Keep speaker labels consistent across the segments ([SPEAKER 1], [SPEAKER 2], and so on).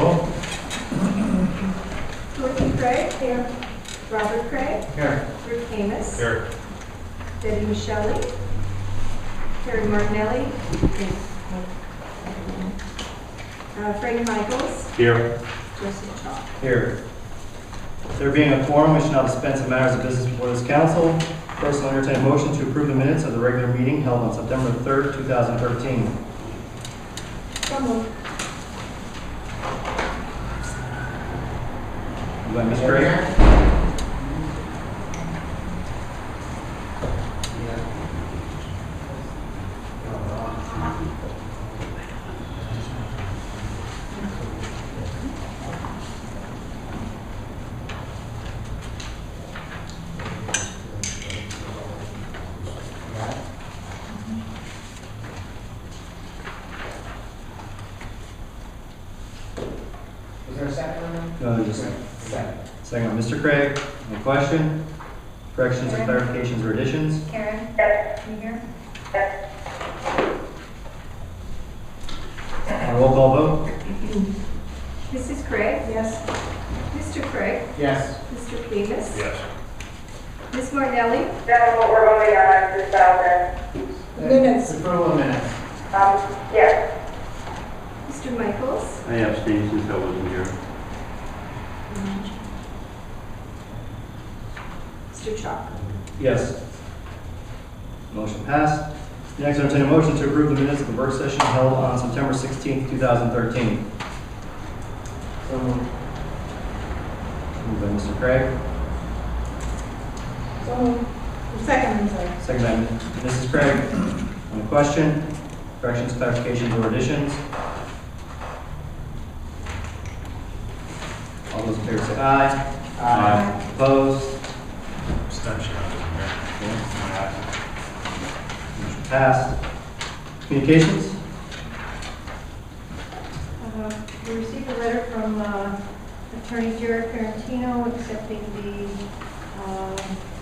[SPEAKER 1] roll.
[SPEAKER 2] Dorothy Craig. Here. Robert Craig.
[SPEAKER 1] Here.
[SPEAKER 2] Rick Amos.
[SPEAKER 1] Here.
[SPEAKER 2] Debbie Michelli. Terry Martinelli. Frank Michaels.
[SPEAKER 1] Here.
[SPEAKER 2] Joseph Chalk.
[SPEAKER 3] Here. There being a quorum, we shall now dispense with matters of business before this council. First, I'll entertain a motion to approve the minutes of the regular meeting held on September 3rd, 2013.
[SPEAKER 2] So moved.
[SPEAKER 3] Moved by Ms. Craig.
[SPEAKER 4] Was there a second on that?
[SPEAKER 3] No, there's a second.
[SPEAKER 4] Second.
[SPEAKER 3] Second by Mr. Craig. Any question? Corrections or clarifications or additions?
[SPEAKER 2] Karen. You here?
[SPEAKER 3] Roll call vote.
[SPEAKER 2] Mrs. Craig. Yes. Mr. Craig.
[SPEAKER 4] Yes.
[SPEAKER 2] Mr. Amos.
[SPEAKER 1] Yes.
[SPEAKER 2] Ms. Martinelli.
[SPEAKER 5] That's what we're voting on, just out
[SPEAKER 2] Minutes.
[SPEAKER 4] Approval of minutes.
[SPEAKER 5] Yes.
[SPEAKER 2] Mr. Michaels.
[SPEAKER 1] I abstained since I wasn't here.
[SPEAKER 2] Mr. Chalk.
[SPEAKER 3] Yes. Motion passed. Next, I entertain a motion to approve the minutes of the work session held on September 16th, 2013.
[SPEAKER 4] So moved.
[SPEAKER 3] Moved by Mr. Craig.
[SPEAKER 2] So moved. Second, I'm sorry.
[SPEAKER 3] Second by Mrs. Craig. On the question, corrections, clarifications, or additions? All those in favor say aye.
[SPEAKER 1] Aye.
[SPEAKER 3] Opposed?
[SPEAKER 1] Abstention.
[SPEAKER 3] Motion passed. Communications?
[SPEAKER 2] We received a letter from Attorney Jared Ferrantino accepting the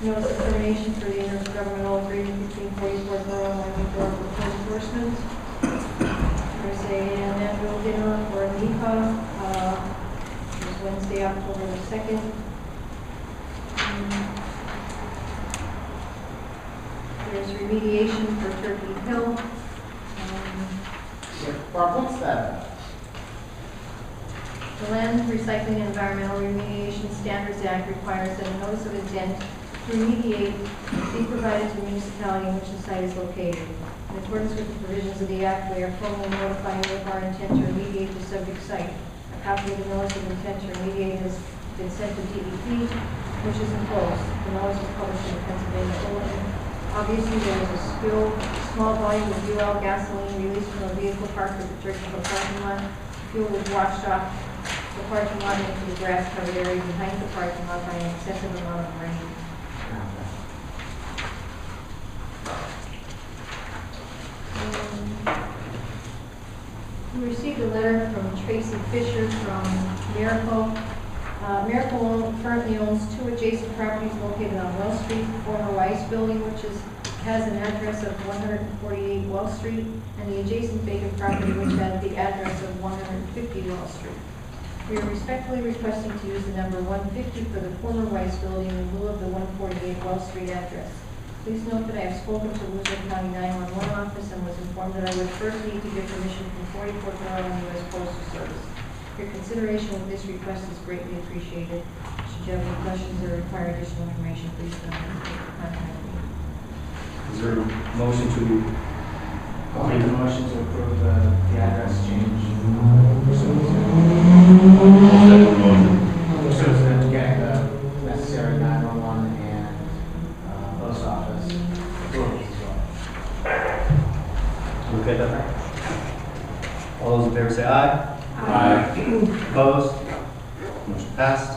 [SPEAKER 2] notice of termination for the intergovernmental agreement between 44 Borough and Miami Borough for code enforcement. There's an annual dinner for NEPA. It's Wednesday, October the 2nd. There's remediation for Turkey Hill.
[SPEAKER 4] Barb, what's that?
[SPEAKER 2] The Land Recycling and Environmental Remediation Standards Act requires that a notice of intent to remediate be provided to the municipality in which the site is located. In accordance with the provisions of the Act, we are formally notifying you of our intent to remediate the subject site. A copy of the notice of intent to remediate has been sent to DEP, which is enclosed. The notice was published in the Pennsylvania Bulletin. Obviously, there was a small volume of UL gasoline released from a vehicle parked at the Turkey Hill parking lot. Fuel was washed off the parking lot into the grass covered area behind the parking lot by an excessive amount of rain. We received a letter from Tracy Fisher from Miracle. Miracle currently owns 2 adjacent properties located on Wells Street, the former Weiss building, which has an address of 148 Wells Street, and the adjacent vacant property, which has the address of 150 Wells Street. We are respectfully requesting to use the number 150 for the former Weiss building in lieu of the 148 Wells Street address. Please note that I have spoken to Worcester County 911 office and was informed that I would first need to get permission from 44th Maryland U.S. Postal Service. Your consideration of this request is greatly appreciated. Should you have any questions or require additional information, please don't hesitate to contact me.
[SPEAKER 3] Is there a motion to
[SPEAKER 4] I'll make a motion to approve the address change. Pursuant to getting the necessary 911 and post office approvals as well.
[SPEAKER 3] You okay with that? All those in favor say aye.
[SPEAKER 1] Aye.
[SPEAKER 3] Opposed? Motion passed.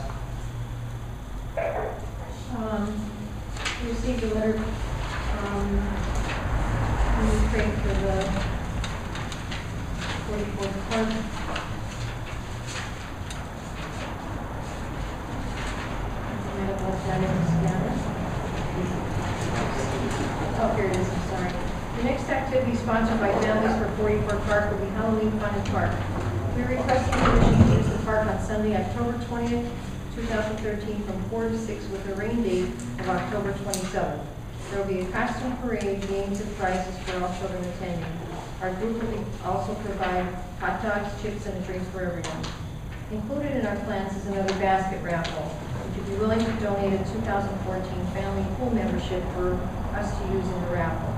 [SPEAKER 2] We received a letter from Craig for the 44th Park. Oh, here it is, I'm sorry. The next activity sponsored by Families for 44 Park will be Halloween Fun and Park. We're requesting permission to use the Sunday, October 20th, 2013, from 4 to 6, with a rain date of October 27th. There will be a costume parade, games, and prizes for all children attending. Our group will also provide hot dogs, chips, and a drink for everyone. Included in our plans is another basket raffle. Would you be willing to donate a 2014 family pool membership for us to use in the raffle?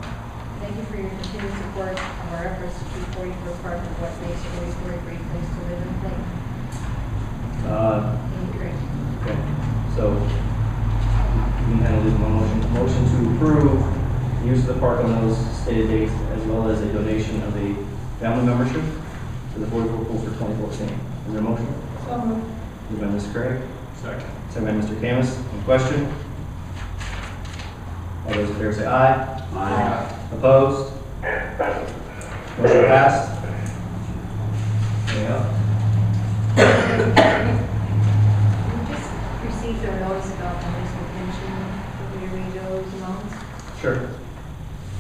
[SPEAKER 2] Thank you for your continued support of our efforts to keep 44 Park of what makes Williamsburg a great place to live and play. Great.
[SPEAKER 3] Okay, so we had a motion to approve the use of the park on those stated dates, as well as a donation of a family membership to the 44 Pool for 2014. Is there a motion?
[SPEAKER 2] So moved.
[SPEAKER 3] Moved by Mr. Craig,
[SPEAKER 1] Second.
[SPEAKER 3] second by Mr. Camus. Any question? All those in favor say aye.
[SPEAKER 1] Aye.
[SPEAKER 3] Opposed? Motion passed. Anything else?
[SPEAKER 2] We just received a notice about the municipal pension. Can we read those amounts?
[SPEAKER 3] Sure.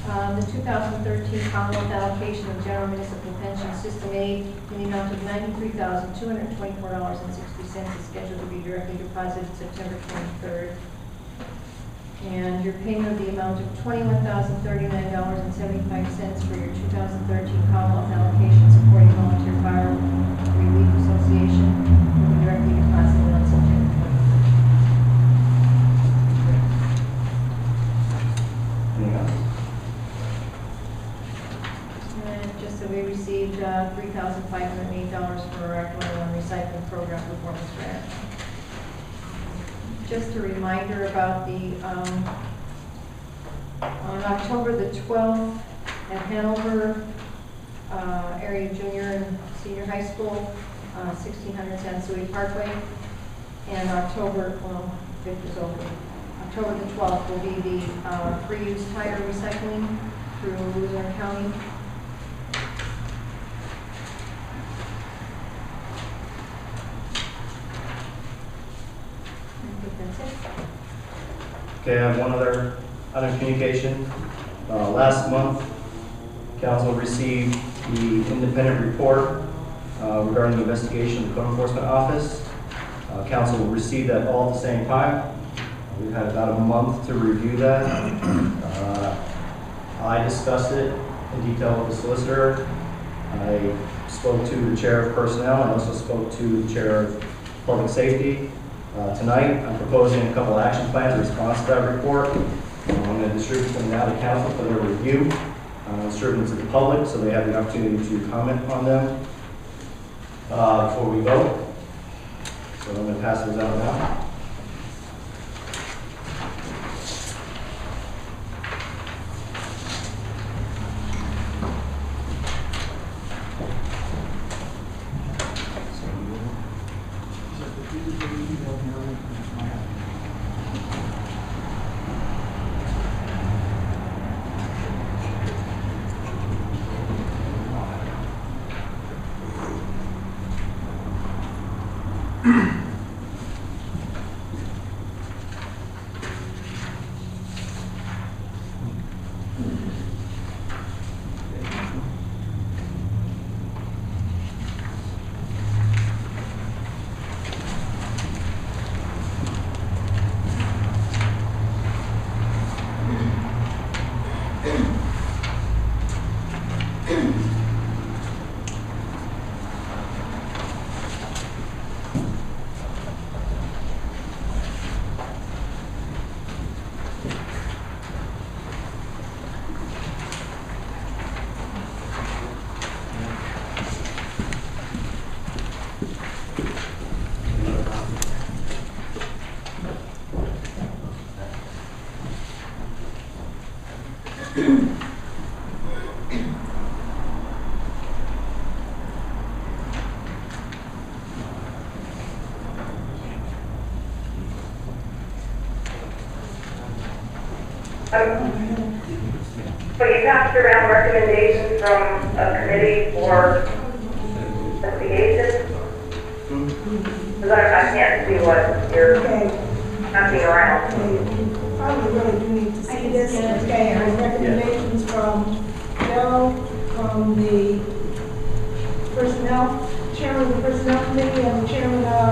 [SPEAKER 2] The 2013 Commonwealth allocation of general municipal pension system aid in the amount of $93,224.60 is scheduled to be directly deposited September 23rd. And your payment of the amount of $21,039.75 for your 2013 Commonwealth allocation supporting Volunteer Fire Relief Association will be directly deposited on September 23rd.
[SPEAKER 3] Anything else?
[SPEAKER 2] And just so we received $3,508 for our Act 101 recycling program performance grant. Just a reminder about the, on October the 12th at Hanover area junior and senior high school, 1600 Sansui Parkway, and October, well, 5th is over. October the 12th will be the free-use tire recycling through Luzerne County. That's it.
[SPEAKER 3] Okay, I have one other item of communication. Last month, council received the independent report regarding the investigation of the Code Enforcement Office. Council will receive that all at the same time. We've had about a month to review that. I discussed it in detail with the solicitor. I spoke to the chair of personnel. I also spoke to the chair of public safety. Tonight, I'm proposing a couple action plans in response to that report. I'm going to distribute them now to council for their review, distribute them to the public so they have the opportunity to comment on them before we vote. So I'm going to pass those out now.
[SPEAKER 5] So you passed around recommendations from a committee for investigation? Because I can't see what you're passing around.
[SPEAKER 6] Okay, probably really do need to see this. Okay, our recommendations from Joe, from the personnel, chairman of the personnel committee, and the chairman of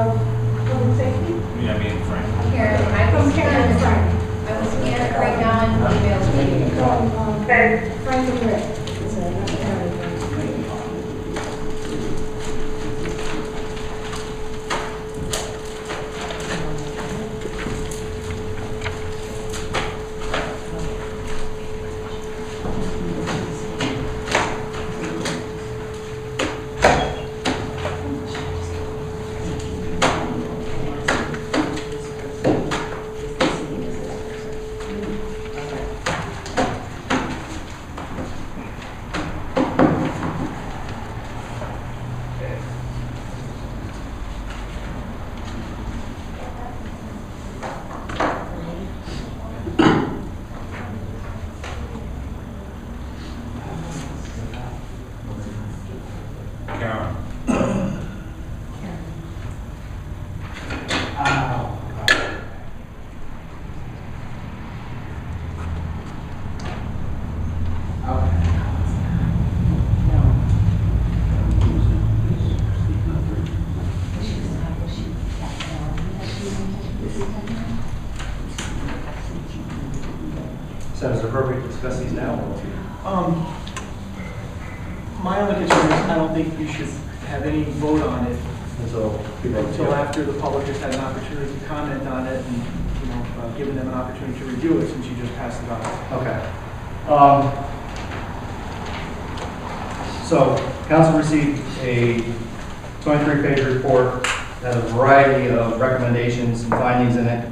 [SPEAKER 3] So is it appropriate to discuss these now?
[SPEAKER 7] My only concern is I don't think you should have any vote on it
[SPEAKER 3] Until people.
[SPEAKER 7] until after the public has had an opportunity to comment on it and, given them an opportunity to review it since you just passed it on.
[SPEAKER 3] Okay. So, council received a 23-page report that had a variety of recommendations and findings in it.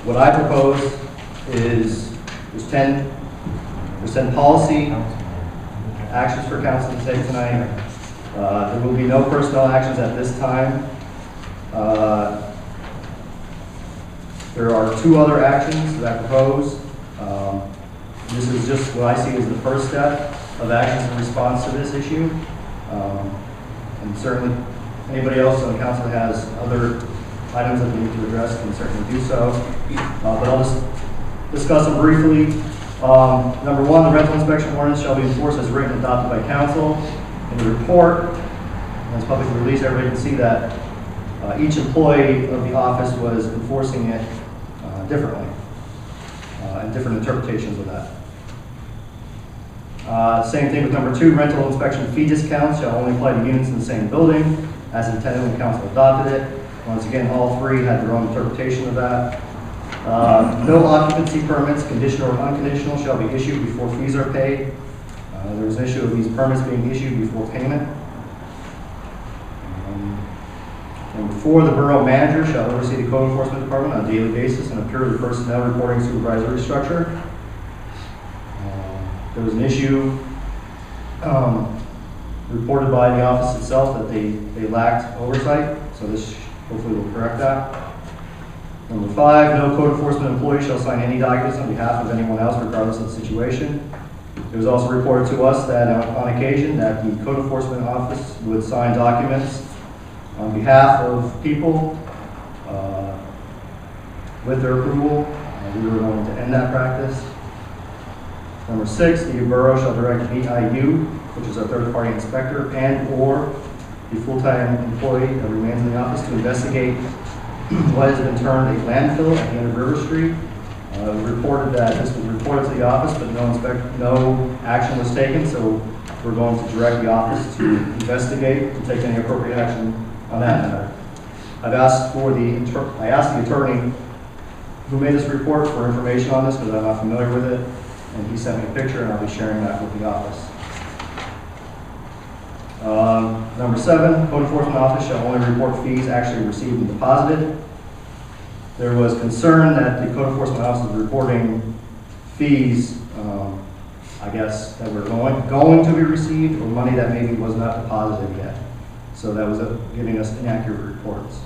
[SPEAKER 3] What I propose is there's 10 policy actions for council to take tonight. There will be no personnel actions at this time. There are 2 other actions that I propose. This is just what I see as the first step of actions in response to this issue. And certainly, anybody else on the council that has other items that we need to address can certainly do so. But I'll just discuss them briefly. Number 1, the rental inspection ordinance shall be enforced as written and adopted by council. In the report, as publicly released, everybody can see that each employee of the office was enforcing it differently, and different interpretations of that. Same thing with number 2, rental inspection fee discounts shall only apply to units in the same building as intended when council adopted it. Once again, all 3 had their own interpretation of that. No occupancy permits, conditional or unconditional, shall be issued before fees are paid. There's an issue of these permits being issued before payment. Number 4, the borough manager shall oversee the code enforcement department on a daily basis and a purely personnel reporting supervisory structure. There was an issue reported by the office itself that they lacked oversight, so this hopefully will correct that. Number 5, no code enforcement employee shall sign any documents on behalf of anyone else regardless of the situation. It was also reported to us that on occasion that the code enforcement office would sign documents on behalf of people with their approval. We were going to end that practice. Number 6, the borough shall direct VIU, which is a third-party inspector, and/or the full-time employee that remains in the office to investigate what has been termed a landfill at the end of River Street. It was reported that this was reported to the office, but no action was taken, so we're going to direct the office to investigate and take any appropriate action on that matter. I asked the attorney who made this report for information on this because I'm not familiar with it, and he sent me a picture, and I'll be sharing that with the office. Number 7, code enforcement office shall only report fees actually received and deposited. There was concern that the code enforcement office was reporting fees, I guess, that were going to be received, or money that maybe was not deposited yet. So that was giving us inaccurate reports.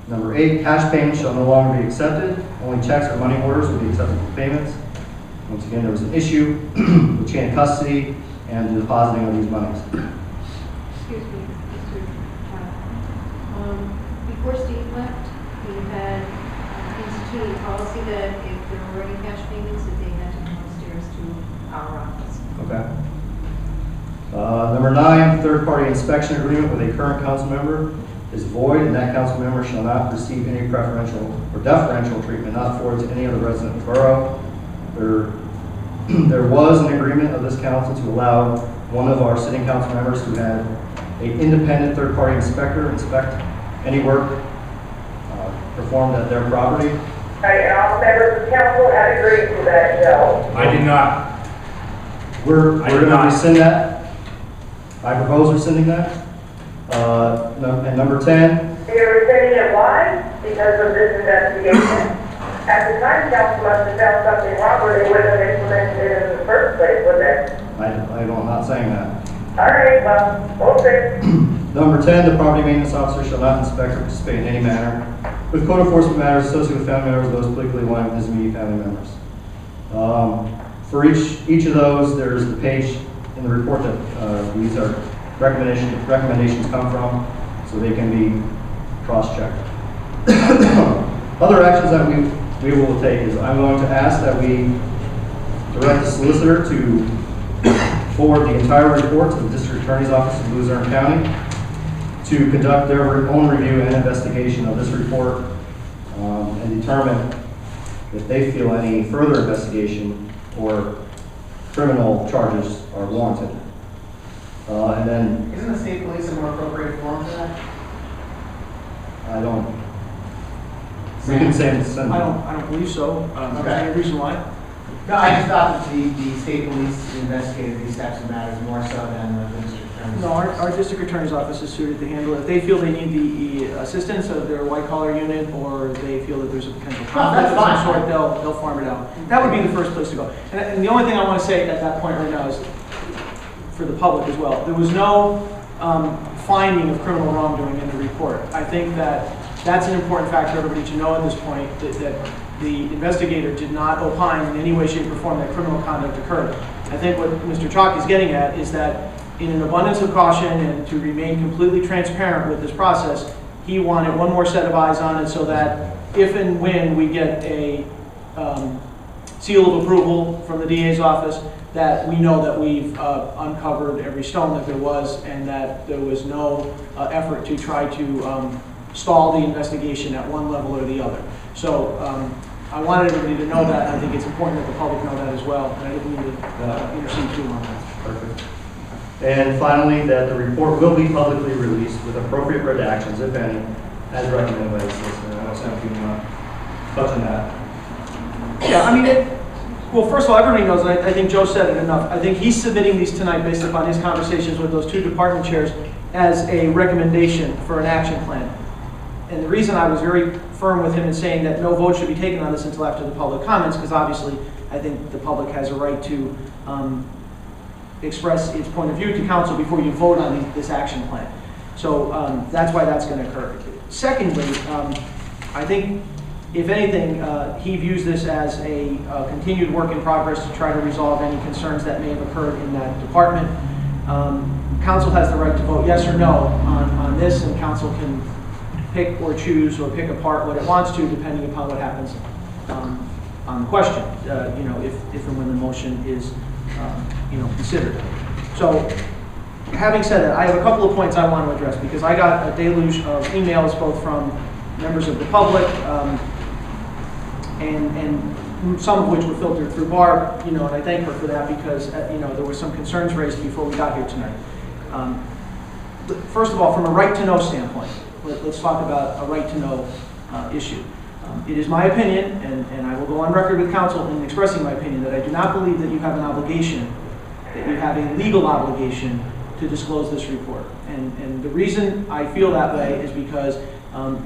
[SPEAKER 3] Number 8, cash payments shall no longer be accepted. Only checks or money orders will be accepted for payments. Once again, there was an issue with chain of custody and the depositing of these monies.
[SPEAKER 2] Excuse me, Mr. Chairman. Before Steve left, we had instituted a policy that if there were any cash payments, that they had to come upstairs to our office.
[SPEAKER 3] Okay. Number 9, third-party inspection agreement with a current council member is void, and that council member shall not receive any preferential or deferential treatment not afforded to any other resident of the borough. There was an agreement of this council to allow one of our sitting council members who had an independent third-party inspector inspect any work performed at their property.
[SPEAKER 5] Right, and all members of council have agreed to that, Joe.
[SPEAKER 1] I did not.
[SPEAKER 3] We're
[SPEAKER 1] I did
[SPEAKER 3] going to
[SPEAKER 1] not.
[SPEAKER 3] rescind that. I propose rescinding that. And number 10,
[SPEAKER 5] You're rescinding it, why? Because of this investigation? At the time, council must have found something wrong where they wouldn't have implemented it in the first place, would they?
[SPEAKER 3] I'm not saying that.
[SPEAKER 5] All right, well, we'll see.
[SPEAKER 3] Number 10, the property maintenance officer shall not inspect or participate in any manner with code enforcement matters associated with family members, those politically aligned with his immediate family members. For each of those, there's the page in the report that these are recommendations come from, so they can be cross-checked. Other actions that we will take is I'm going to ask that we direct the solicitor to forward the entire report to the district attorney's office in Luzerne County to conduct their own review and investigation of this report and determine if they feel any further investigation or criminal charges are warranted. And then
[SPEAKER 4] Isn't the state police a more appropriate forum for that?
[SPEAKER 3] I don't, we can send.
[SPEAKER 7] I don't believe so. Is there any reason why?
[SPEAKER 4] No, I just thought that the state police investigated these types of matters more so than the district attorney's.
[SPEAKER 7] No, our district attorney's office is suited to handle it. If they feel they need the assistance of their white collar unit, or they feel that there's a potential conflict of
[SPEAKER 4] that's
[SPEAKER 7] some
[SPEAKER 4] fine.
[SPEAKER 7] sort, they'll farm it out. That would be the first place to go. And the only thing I want to say at that point right now is, for the public as well, there was no finding of criminal wrongdoing in the report. I think that that's an important factor for everybody to know at this point, that the investigator did not opine in any way, shape, or form that criminal conduct occurred. I think what Mr. Chalk is getting at is that in an abundance of caution and to remain completely transparent with this process, he wanted one more set of eyes on it so that if and when we get a seal of approval from the DA's office, that we know that we've uncovered every stone that there was, and that there was no effort to try to stall the investigation at one level or the other. So I wanted everybody to know that. I think it's important that the public know that as well. And I didn't mean to intercede too much.
[SPEAKER 3] Perfect. And finally, that the report will be publicly released with appropriate redactions, if any, as recommended by the solicitor. I don't know if you want to touch on that.
[SPEAKER 7] Yeah, I mean, well, first of all, everybody knows, and I think Joe said it enough. I think he's submitting these tonight based upon his conversations with those two department chairs as a recommendation for an action plan. And the reason I was very firm with him in saying that no vote should be taken on this until after the public comments, because obviously I think the public has a right to express its point of view to council before you vote on this action plan. So that's why that's going to occur. Secondly, I think, if anything, he views this as a continued work in progress to try to resolve any concerns that may have occurred in that department. Council has the right to vote yes or no on this, and council can pick or choose or pick apart what it wants to, depending upon what happens on the question, if and when the motion is, considered. So, having said that, I have a couple of points I want to address, because I got a deluge of emails both from members of the public, and some of which were filtered through Barb, and I thank her for that, because, there were some concerns raised before we got here tonight. First of all, from a right-to-know standpoint, let's talk about a right-to-know issue. It is my opinion, and I will go on record with council in expressing my opinion, that I do not believe that you have an obligation, that you have a legal obligation to disclose this report. And the reason I feel that way is because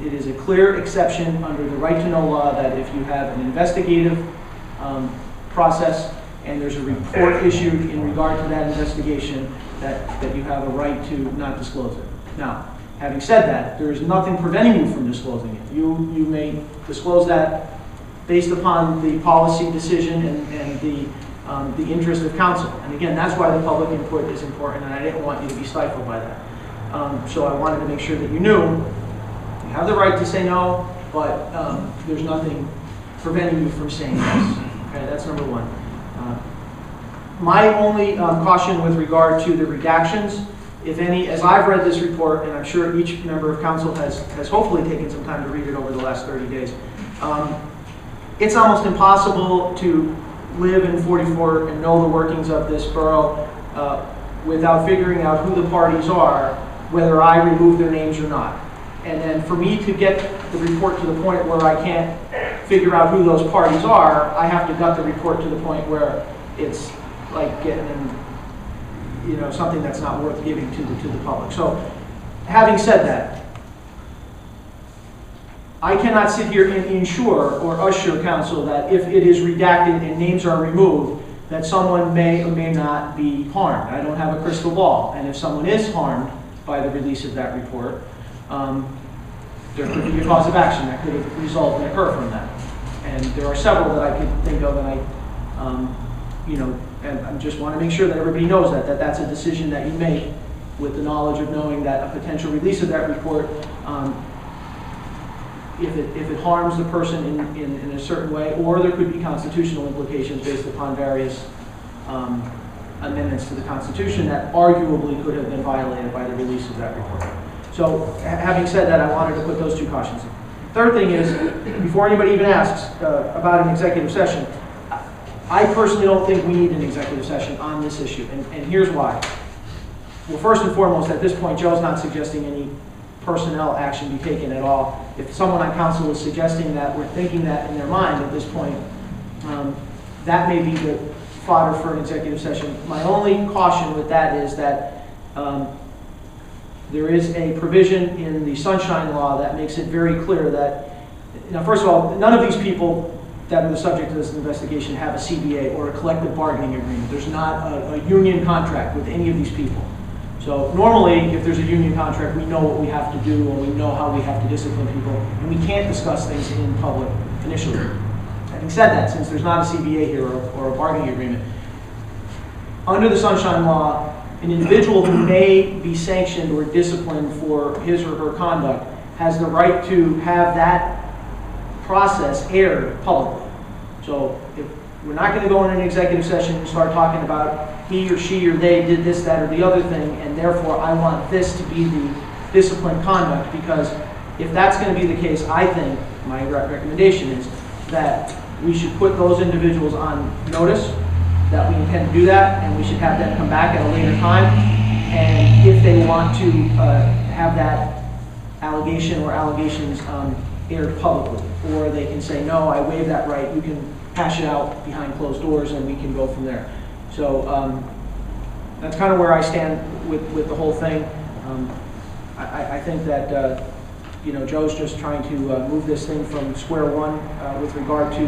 [SPEAKER 7] it is a clear exception under the right-to-know law that if you have an investigative process and there's a report issued in regard to that investigation, that you have a right to not disclose it. Now, having said that, there is nothing preventing you from disclosing it. You may disclose that based upon the policy decision and the interest of council. And again, that's why the public input is important, and I didn't want you to be stifled by that. So I wanted to make sure that you knew you have the right to say no, but there's nothing preventing you from saying yes. Okay, that's number one. My only caution with regard to the redactions, if any, as I've read this report, and I'm sure each member of council has hopefully taken some time to read it over the last 30 days, it's almost impossible to live in 44 and know the workings of this borough without figuring out who the parties are, whether I remove their names or not. And then for me to get the report to the point where I can't figure out who those parties are, I have to gut the report to the point where it's like getting something that's not worth giving to the public. So, having said that, I cannot sit here and ensure or assure council that if it is redacted and names are removed, that someone may or may not be harmed. I don't have a crystal ball, and if someone is harmed by the release of that report, there could be a cause of action that could result and occur from that. And there are several that I could think of, and and I just want to make sure that everybody knows that that's a decision that you make with the knowledge of knowing that a potential release of that report, if it harms the person in a certain way, or there could be constitutional implications based upon various amendments to the Constitution that arguably could have been violated by the release of that report. So, having said that, I wanted to put those two cautions in. Third thing is, before anybody even asks about an executive session, I personally don't think we need an executive session on this issue, and here's why. Well, first and foremost, at this point, Joe's not suggesting any personnel action be taken at all. If someone on council is suggesting that, we're thinking that in their mind at this point, that may be the fodder for an executive session. My only caution with that is that there is a provision in the Sunshine Law that makes it very clear that, now first of all, none of these people that are the subject of this investigation have a CBA or a collective bargaining agreement. There's not a union contract with any of these people. So normally, if there's a union contract, we know what we have to do and we know how we have to discipline people, and we can't discuss things in public initially. Having said that, since there's not a CBA here or a bargaining agreement, under the Sunshine Law, an individual who may be sanctioned or disciplined for his or her conduct has the right to have that process aired publicly. So if we're not going to go in an executive session and start talking about he or she or they did this, that, or the other thing, and therefore I want this to be the disciplined conduct, because if that's going to be the case, I think my recommendation is that we should put those individuals on notice that we intend to do that, and we should have them come back at a later time. And if they want to have that allegation or allegations aired publicly, or they can say, no, I waive that right, you can hash it out behind closed doors and we can go from there. So that's kind of where I stand with the whole thing. I think that Joe's just trying to move this thing from square one with regard to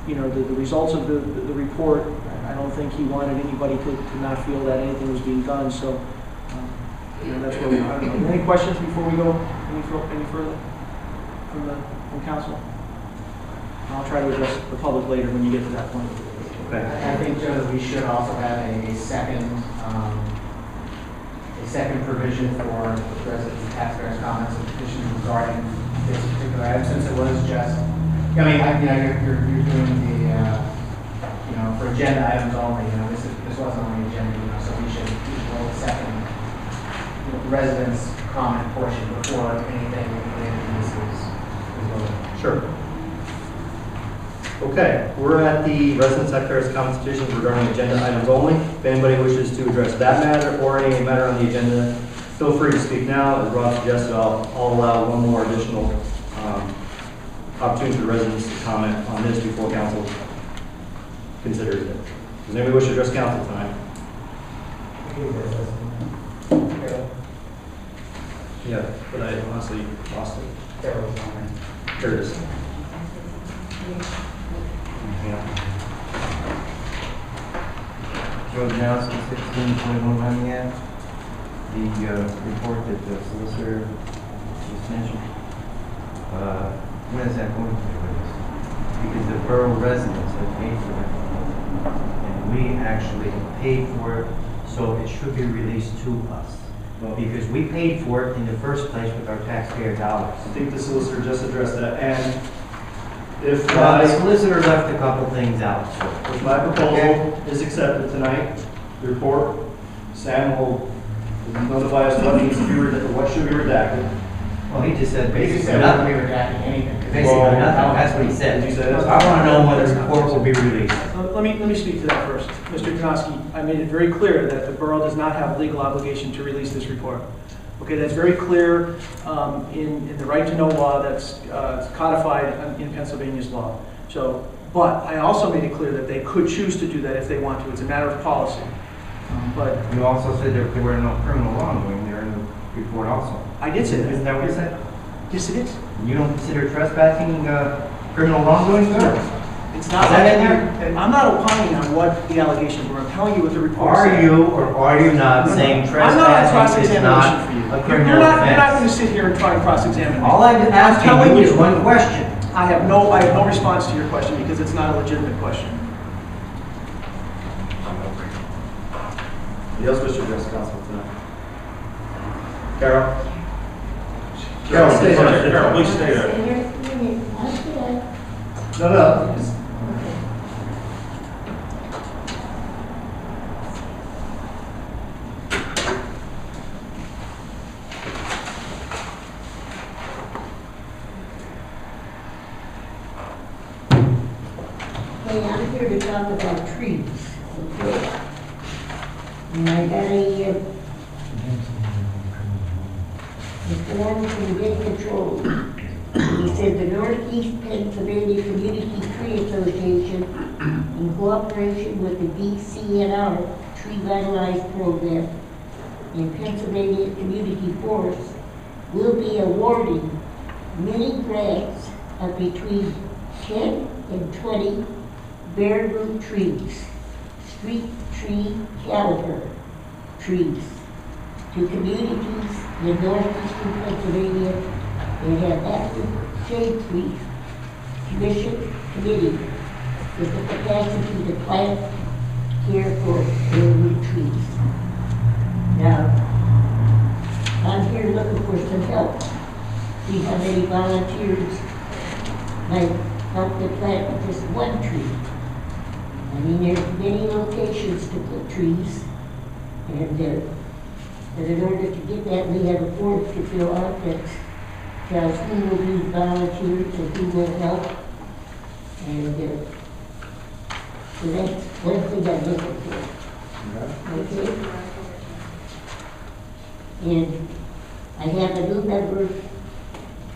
[SPEAKER 7] the results of the report. I don't think he wanted anybody to not feel that anything was being done. So that's where we are. I don't know. Any questions before we go any further from council? I'll try to address the public later when you get to that point.
[SPEAKER 3] Okay.
[SPEAKER 4] I think, Joe, that we should also have a second provision for residents and taxpayers' comments and petitions regarding this particular item, since it was just, you're doing the, for agenda items only, this wasn't on the agenda, so we should hold a second residents' comment portion before anything related to this is voted.
[SPEAKER 3] Sure. Okay, we're at the resident secretary's comments petitions regarding agenda items only. If anybody wishes to address that matter or any matter on the agenda, feel free to speak now. As Rob suggested, I'll allow one more additional opportunity for the residents to comment on this before council considers it. Does anybody wish to address council tonight? Yeah, but I honestly lost it. There it is.
[SPEAKER 8] George Nelson, 1621 Lemon. The report that the solicitor just mentioned, when is that going to be released? Because the borough residents have paid for it, and we actually paid for it, so it should be released to us. Because we paid for it in the first place with our taxpayer dollars.
[SPEAKER 3] I think the solicitor just addressed that, and if
[SPEAKER 8] The solicitor left a couple things out.
[SPEAKER 3] if my proposal is accepted tonight, the report, Sam will notify us what needs to be redacted, what should be redacted.
[SPEAKER 8] Well, he just said
[SPEAKER 4] Basically,
[SPEAKER 8] basically
[SPEAKER 4] not
[SPEAKER 8] nothing.
[SPEAKER 4] be redacting anything.
[SPEAKER 8] Basically nothing, that's what he said.
[SPEAKER 3] Did you say that?
[SPEAKER 8] I want to know when the report will be released.
[SPEAKER 7] Let me speak to that first. Mr. Knosky, I made it very clear that the borough does not have legal obligation to release this report. Okay, that's very clear in the right to know law that's codified in Pennsylvania's law. So, but I also made it clear that they could choose to do that if they want to. It's a matter of policy. But
[SPEAKER 8] You also said there were no criminal wrongdoing there in the report also.
[SPEAKER 7] I did say
[SPEAKER 8] Isn't
[SPEAKER 7] that.
[SPEAKER 8] that what you said?
[SPEAKER 7] Yes, it is.
[SPEAKER 8] You don't consider trespassing criminal wrongdoing, sir?
[SPEAKER 7] It's not.
[SPEAKER 8] Is that in there?
[SPEAKER 7] I'm not opining on what the allegations were. I'm telling you what the report said.
[SPEAKER 8] Are you or are you not saying
[SPEAKER 7] I'm not on
[SPEAKER 8] trespassing is not
[SPEAKER 7] cross-examination for you.
[SPEAKER 8] a
[SPEAKER 7] You're
[SPEAKER 8] criminal
[SPEAKER 7] not going to
[SPEAKER 8] offense?
[SPEAKER 7] sit here and try to cross-examine me.
[SPEAKER 8] All I'm asking
[SPEAKER 7] telling
[SPEAKER 8] you is
[SPEAKER 7] you.
[SPEAKER 8] one question.
[SPEAKER 7] I have no response to your question because it's not a legitimate question.
[SPEAKER 3] Anybody else wish to address council tonight? Carol?
[SPEAKER 1] Carol,
[SPEAKER 3] stay there.
[SPEAKER 1] Carol, please stay there.
[SPEAKER 3] No. Just-
[SPEAKER 9] Okay, I'm here to talk about trees, okay? And I got a form from Get Control. He said the Northeast Pennsylvania Community Tree Association, in cooperation with the DCNR Tree Vitalized Program in Pennsylvania Community Forests, will be awarding many grants of between 10 and 20 bare root trees, street tree caliber trees, to communities in northeastern Pennsylvania that have active shade tree committee with the capacity to plant, care for bare root trees. Now, I'm here looking for some help. See how many volunteers might help to plant just one tree. I mean, there's many locations to put trees, and in order to get that, we have a form to fill out that tells who will be volunteers and who will help. And so that's one thing I'm looking for. Okay? And I have a new member.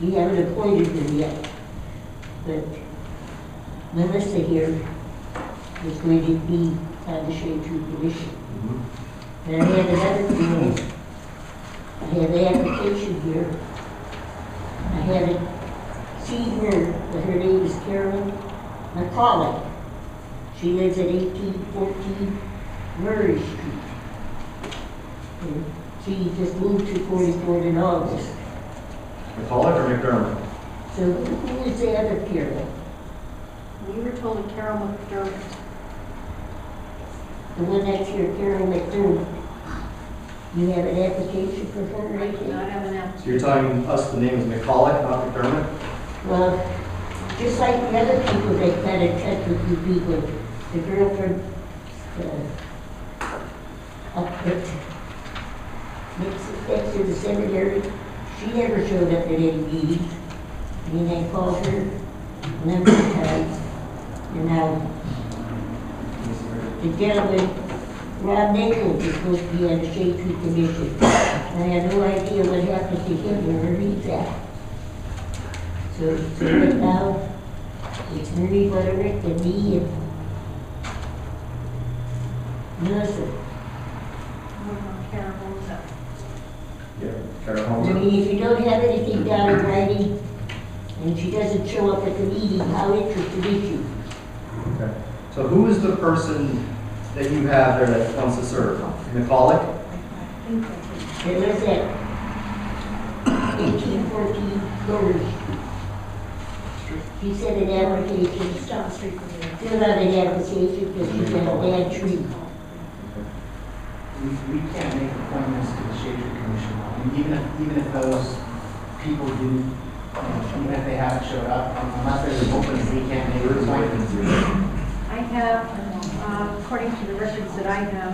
[SPEAKER 9] We haven't appointed her yet, but Melissa here is going to be on the Shade Tree Commission. And I have another girl. I have the application here. I haven't seen her, but her name is Carolyn McCullough. She lives at 1814 Murray Street. And she just moved to 44 in August.
[SPEAKER 3] McCullough or McDermott?
[SPEAKER 9] So who is the other Carol?
[SPEAKER 2] You were told to Carol McDermott.
[SPEAKER 9] The one that's here, Carol McDermott. You have an application for her
[SPEAKER 2] I
[SPEAKER 9] right
[SPEAKER 2] do
[SPEAKER 9] here?
[SPEAKER 2] not have an
[SPEAKER 3] So
[SPEAKER 2] application.
[SPEAKER 3] you're telling us the name is McCullough, not McDermott?
[SPEAKER 9] Well, just like the other people that got in touch with you people, the girl from, up next to the cemetery, she never showed up at any meetings. I mean, I called her a number of times, and now the gentleman, Rob Nichols, is supposed to be on the Shade Tree Commission. I have no idea what happened to him or where he's at. So right now, it's Marie Butterick and me and Melissa.
[SPEAKER 2] Carol Holmes up.
[SPEAKER 3] Yeah. Carol
[SPEAKER 9] I
[SPEAKER 3] Holmes?
[SPEAKER 9] mean, if you don't have anything down in writing, and she doesn't show up at the meeting, how interested is she?
[SPEAKER 3] Okay. So who is the person that you have there that wants to serve? McCullough?
[SPEAKER 9] It lives at 1814 Lower Street. She sent an application,
[SPEAKER 2] Just down the street from you.
[SPEAKER 9] filled out an application because she's got a bad tree.
[SPEAKER 4] We can't make appointments to the Shade Tree Commission. I mean, even if those people didn't, even if they haven't showed up, unless there's an opening, we can't make appointments.
[SPEAKER 2] I have, according to the records that I have,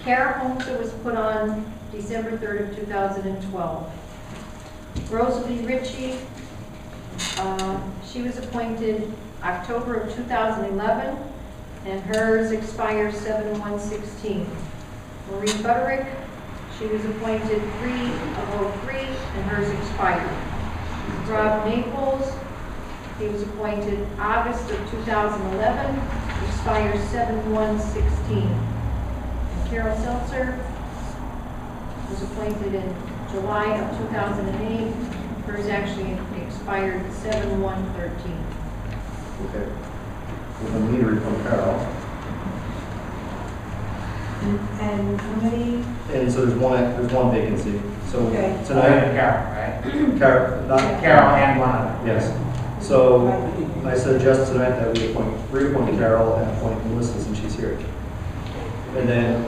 [SPEAKER 2] Kara Holmes was put on December 3rd of 2012. Rosalie Ritchie, she was appointed October of 2011, and hers expires 7/1/16. Marie Butterick, she was appointed 3/03, and hers expired. Rob Naples, he was appointed August of 2011, expires 7/1/16. And Carol Seltzer was appointed in July of 2008. Hers actually expired 7/1/13.
[SPEAKER 3] Okay. We're going to need a from Carol.
[SPEAKER 6] And how many,
[SPEAKER 3] And so there's one vacancy. So
[SPEAKER 6] Okay.
[SPEAKER 3] tonight,
[SPEAKER 4] Carol, right?
[SPEAKER 3] Carol, not
[SPEAKER 4] Carol and one other.
[SPEAKER 3] Yes. So I suggest tonight that we reappoint Carol and appoint Melissa since she's here. And then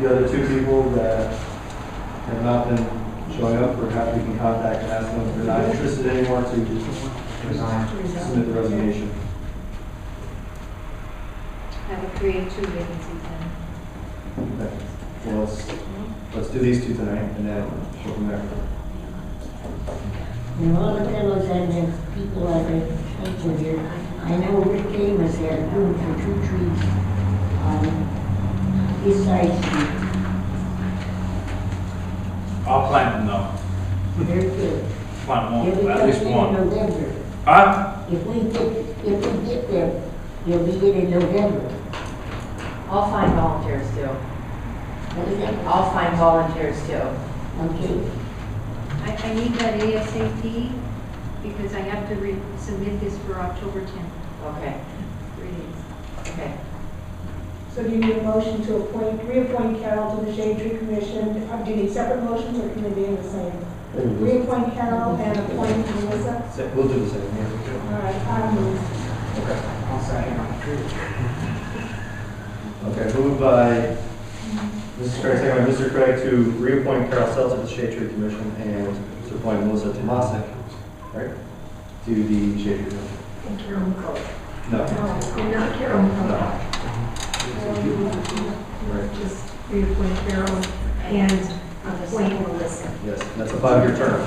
[SPEAKER 3] the other two people that have not been showing up, perhaps we can contact and ask them if they're not interested anymore to
[SPEAKER 4] Resign.
[SPEAKER 3] submit the resignation.
[SPEAKER 2] That would create 2 vacancies then.
[SPEAKER 3] Okay. Well, let's do these two tonight and then go from there.
[SPEAKER 9] And all the fellows and the people on the council here, I know Rick Amos had room for 2 trees on his side street.
[SPEAKER 1] I'll plant them though.
[SPEAKER 9] They're good.
[SPEAKER 1] Plant
[SPEAKER 9] They'll be
[SPEAKER 1] one, at least
[SPEAKER 9] coming
[SPEAKER 1] one.
[SPEAKER 9] in November.
[SPEAKER 1] Huh?
[SPEAKER 9] If we get them, they'll be in November.
[SPEAKER 10] I'll find volunteers too.
[SPEAKER 9] What is that?
[SPEAKER 10] I'll find volunteers too.
[SPEAKER 9] Okay.
[SPEAKER 2] I need that ASAP because I have to submit this for October 10th.
[SPEAKER 10] Okay,
[SPEAKER 2] 3 days.
[SPEAKER 10] okay.
[SPEAKER 6] So do you need a motion to reappoint Carol to the Shade Tree Commission? Do you need separate motions or can they be in the same? Reappoint Carol and appoint Melissa?
[SPEAKER 3] We'll do the same here.
[SPEAKER 6] All right, I move.
[SPEAKER 4] I'll second.
[SPEAKER 3] Okay, moved by Mrs. Craig, second by Mr. Craig to reappoint Carol Seltzer to the Shade Tree Commission and to appoint Melissa Tomasic, right, to the Shade Tree Commission.
[SPEAKER 9] And Carol McCall.
[SPEAKER 3] No.
[SPEAKER 9] And not Carol McCall.
[SPEAKER 3] Right.
[SPEAKER 9] Just reappoint Carol and appoint Melissa.
[SPEAKER 3] Yes, that's a 5-year term.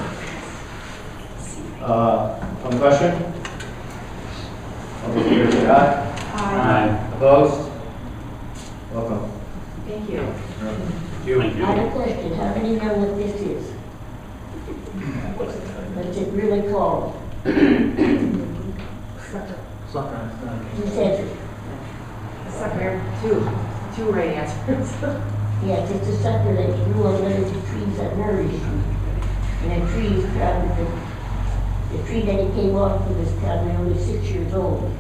[SPEAKER 3] On the question? All those in favor say aye.
[SPEAKER 1] Aye.
[SPEAKER 3] Opposed? Welcome.
[SPEAKER 10] Thank you.
[SPEAKER 9] I have a question. How many know what this is? What's it really called? Who says it?
[SPEAKER 10] Sucker, two right answers.
[SPEAKER 9] Yes, it's a sucker that grew on one of the trees on Murray Street. And the tree is probably the tree that it came off of was probably only 6 years old.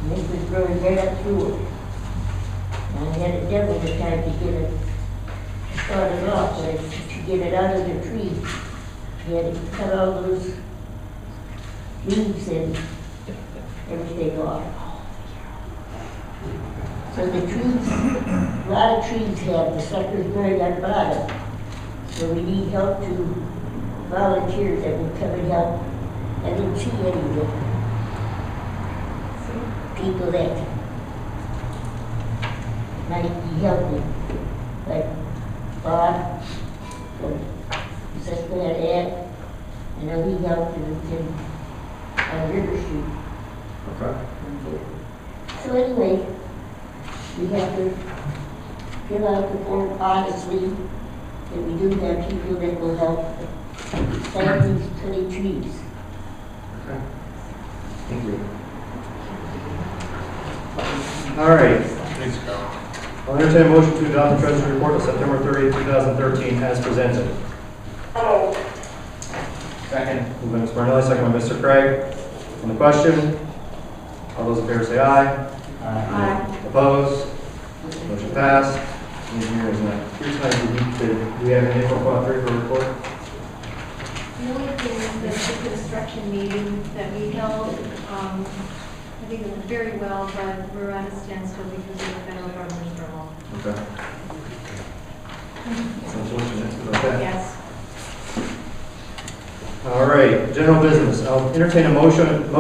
[SPEAKER 9] And it was growing right up through it. And I had a devil that tried to get it started off, but to get it out of the tree, he had to cut all those leaves and everything off. So the trees, a lot of trees have the suckers buried on the bottom. So we need help to volunteers that will come and help. I didn't see any of the people that might be helping. Like Bob from Cincinnati, I know he helped in on River Street.
[SPEAKER 3] Okay.
[SPEAKER 9] So anyway, we have to fill out the form honestly, that we do have people that will help plant these 20 trees.
[SPEAKER 3] Okay. Thank you. All right.
[SPEAKER 1] Thanks, Carol.
[SPEAKER 3] I'll entertain a motion to adopt the Treasury Report of September 30th, 2013 as presented.
[SPEAKER 5] Oh,
[SPEAKER 4] Second.
[SPEAKER 3] Moved by Ms. Barnelli, second by Mr. Craig. On the question, all those in favor say aye.
[SPEAKER 10] Aye.
[SPEAKER 3] Opposed? Motion passed. Engineer is not here tonight. Do we have any info about the report?
[SPEAKER 2] The only thing is that the construction meeting that we held, I think it went very well, but we're at a standstill because of the federal government's role.
[SPEAKER 3] Okay. That's unfortunate. Okay.
[SPEAKER 2] Yes.
[SPEAKER 3] All right, general business. I'll entertain a motion in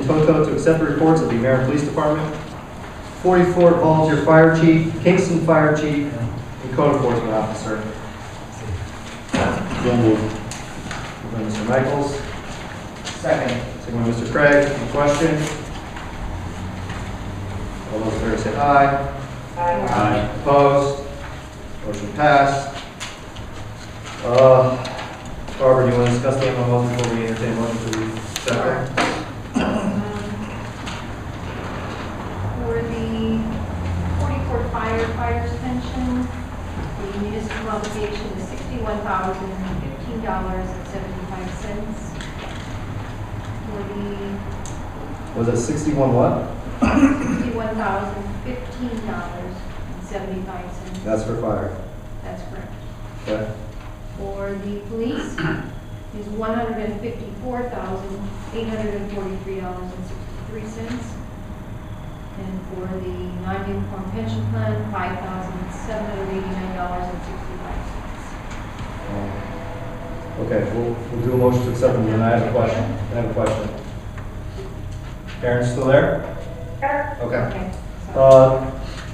[SPEAKER 3] toto to accept the reports of the Marion Police Department, 44 Volunteer Fire Chief, Kingston Fire Chief, and Code Enforcement Officer. So moved. Moved by Mr. Michaels,
[SPEAKER 4] Second.
[SPEAKER 3] second by Mr. Craig. Any question? All those in favor say aye.
[SPEAKER 1] Aye.
[SPEAKER 3] Opposed? Motion passed. Barbara, do you want to discuss the MMO before we entertain a motion to accept it?
[SPEAKER 2] For the 44 firefighters pension, the municipal obligation is $61,015.75. For the
[SPEAKER 3] Was it 61 what?
[SPEAKER 2] $61,015.75.
[SPEAKER 3] That's for fire.
[SPEAKER 2] That's correct.
[SPEAKER 3] Okay.
[SPEAKER 2] For the police is $154,843.63. And for the non-uniform pension plan, $5,789.65.
[SPEAKER 3] Okay, we'll do a motion to accept them, and I have a question. Karen's still there? Okay.
[SPEAKER 2] Okay. So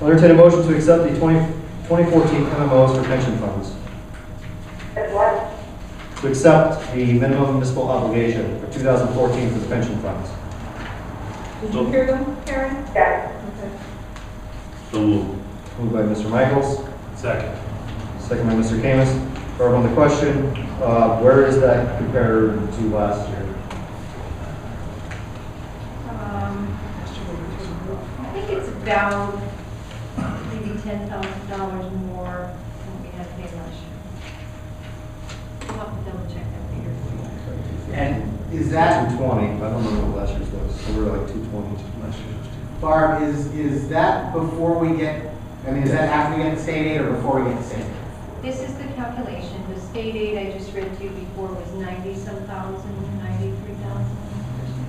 [SPEAKER 3] I'll entertain a motion to accept the 2014 MMOs for pension funds.
[SPEAKER 5] that's what?
[SPEAKER 3] To accept the minimum municipal obligation for 2014 for the pension funds.
[SPEAKER 6] Did you hear them, Karen?
[SPEAKER 5] Yes.
[SPEAKER 6] Okay.
[SPEAKER 1] So moved.
[SPEAKER 3] Moved by Mr. Michaels,
[SPEAKER 1] Second.
[SPEAKER 3] second by Mr. Camus. Barb, on the question, where is that compared to last year?
[SPEAKER 2] I think it's about maybe $10,000 more than we had paid last year. I'll have to double check that figure for you.
[SPEAKER 4] And is that,
[SPEAKER 3] 220, I don't know what last year's was, so we're like 220.
[SPEAKER 1] Last year's was
[SPEAKER 4] Barb, is that before we get, I mean, is that after we get the state aid or before we get the state aid?
[SPEAKER 2] This is the calculation. The state aid I just read to you before was 90-some thousand, 93,000.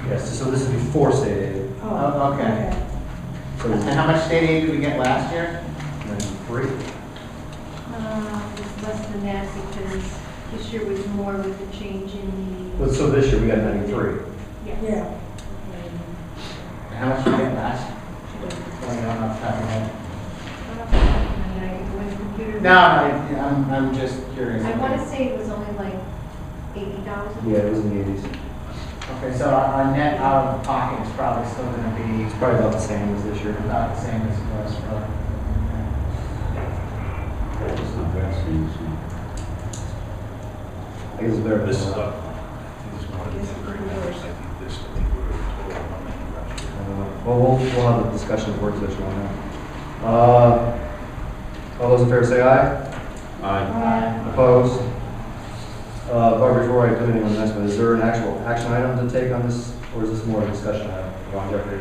[SPEAKER 3] Yes, so this is before state aid.
[SPEAKER 4] Oh, okay.
[SPEAKER 3] So
[SPEAKER 4] And how much state aid did we get last year?
[SPEAKER 3] 93.
[SPEAKER 2] It's less than that because this year was more with the change in the.
[SPEAKER 3] But so this year we got 93.
[SPEAKER 2] Yes.
[SPEAKER 6] Yeah.
[SPEAKER 4] And how much did we get last? I don't know off the top of my head. No, I'm just curious.
[SPEAKER 2] I want to say it was only like 80,000.
[SPEAKER 3] Yeah, it was in the 80s.
[SPEAKER 4] Okay, so our net out of pocket is probably still gonna be
[SPEAKER 3] It's probably about the same as this year.
[SPEAKER 4] about the same as it was for.
[SPEAKER 1] It's not bad, so you see.
[SPEAKER 3] I guess it's better. than
[SPEAKER 1] This is
[SPEAKER 3] that.
[SPEAKER 1] up. I think it's more than that right now. I think this, I think we're total how many last year.
[SPEAKER 3] Well, we'll have a discussion of work session on that. All those in favor say aye.
[SPEAKER 1] Aye.
[SPEAKER 3] Opposed? Barbara, before I do anything on the next one, is there an actual action item to take on this, or is this more a discussion item? Ron Jeffrey?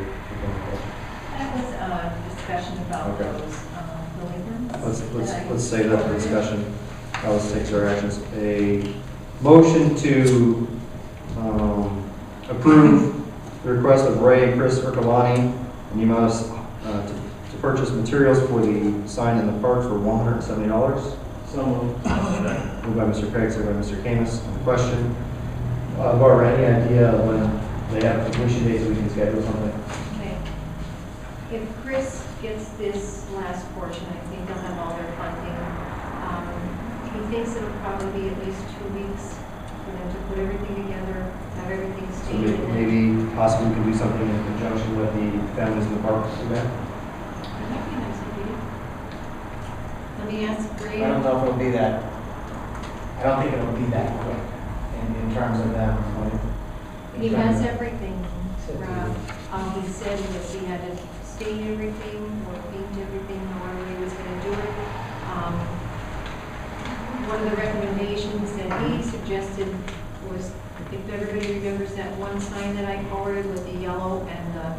[SPEAKER 2] That was a discussion about
[SPEAKER 3] Okay.
[SPEAKER 2] those delinquents.
[SPEAKER 3] Let's save that for discussion. Now let's take our actions. A motion to approve the request of Ray and Chris Urkalani in the amount of, to purchase materials for the sign in the park for $170.
[SPEAKER 4] So moved.
[SPEAKER 3] Moved by Mr. Craig, second by Mr. Camus. On the question, Barbara, any idea when they have completion dates so we can schedule something?
[SPEAKER 2] Okay. If Chris gets this last portion, I think they'll have all their funding. He thinks it'll probably be at least 2 weeks for them to put everything together, have everything
[SPEAKER 3] So
[SPEAKER 2] stated.
[SPEAKER 3] maybe possibly we can do something in conjunction with the Families in the Park event?
[SPEAKER 2] That might be a nice idea. Let me ask
[SPEAKER 4] I
[SPEAKER 2] Ray.
[SPEAKER 4] don't know if it'll be that, I don't think it'll be that quick in terms of them.
[SPEAKER 2] He has everything, Rob. He said that he had to stain everything or paint everything, however he was going to do it. One of the recommendations that he suggested was, if everybody remembers that one sign that I forwarded with the yellow and the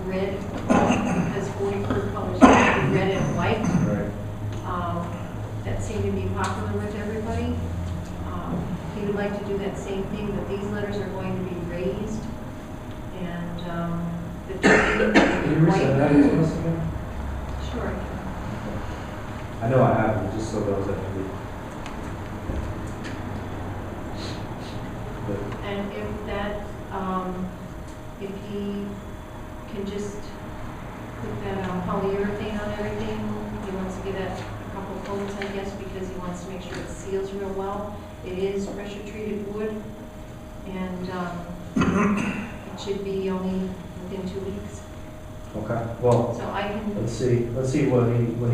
[SPEAKER 2] red, because 44 colors are red and white.
[SPEAKER 3] Right.
[SPEAKER 2] That seemed to be popular with everybody. He would like to do that same thing, but these letters are going to be raised. And the white. Sure.
[SPEAKER 3] I know I have, but just so those that maybe.
[SPEAKER 2] And if that, if he can just put that polyurethane on everything, he wants to give that a couple coats, I guess, because he wants to make sure it seals real well. It is pressure treated wood, and it should be only within 2 weeks.
[SPEAKER 3] Okay, well,
[SPEAKER 2] So I can,
[SPEAKER 3] let's see what he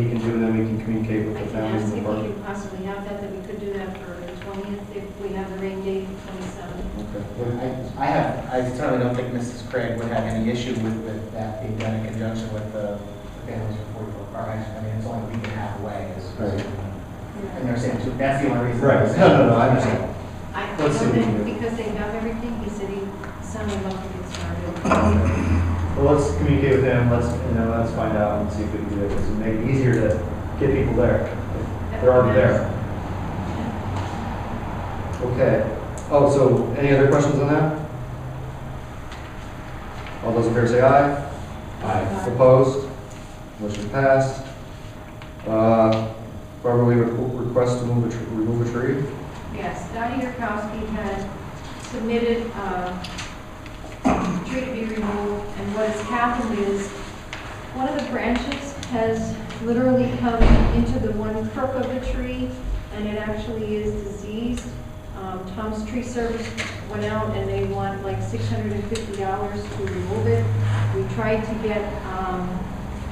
[SPEAKER 3] can do, and then we can communicate with
[SPEAKER 2] I
[SPEAKER 3] the
[SPEAKER 2] can
[SPEAKER 3] Families
[SPEAKER 2] ask
[SPEAKER 3] in
[SPEAKER 2] if
[SPEAKER 3] the
[SPEAKER 2] we
[SPEAKER 3] Park.
[SPEAKER 2] could possibly have that we could do that for the 20th, if we have the rain date, 27th.
[SPEAKER 3] Okay.
[SPEAKER 4] I certainly don't think Mrs. Craig would have any issue with that being done in conjunction with the Families for 44 Park. I mean, it's only a week and a half away.
[SPEAKER 3] Right.
[SPEAKER 4] And they're saying, that's the only reason.
[SPEAKER 3] Right, no, I understand.
[SPEAKER 2] I
[SPEAKER 3] Let's see
[SPEAKER 2] know
[SPEAKER 3] what we can
[SPEAKER 2] that
[SPEAKER 3] do.
[SPEAKER 2] because they have everything, he said he sounded like to get started.
[SPEAKER 3] Well, let's communicate with him, let's find out and see if we can do it, because it make it easier to get people there. If they're already there. Okay. Oh, so any other questions on that? All those in favor say aye.
[SPEAKER 1] Aye.
[SPEAKER 3] Opposed? Motion passed. Barbara, we request to remove a tree?
[SPEAKER 2] Yes, Dottie Yurkowski had submitted a tree to be removed, and what has happened is, one of the branches has literally come into the one crook of the tree, and it actually is diseased. Tom's Tree Service went out and they want like $650 to remove it. We tried to get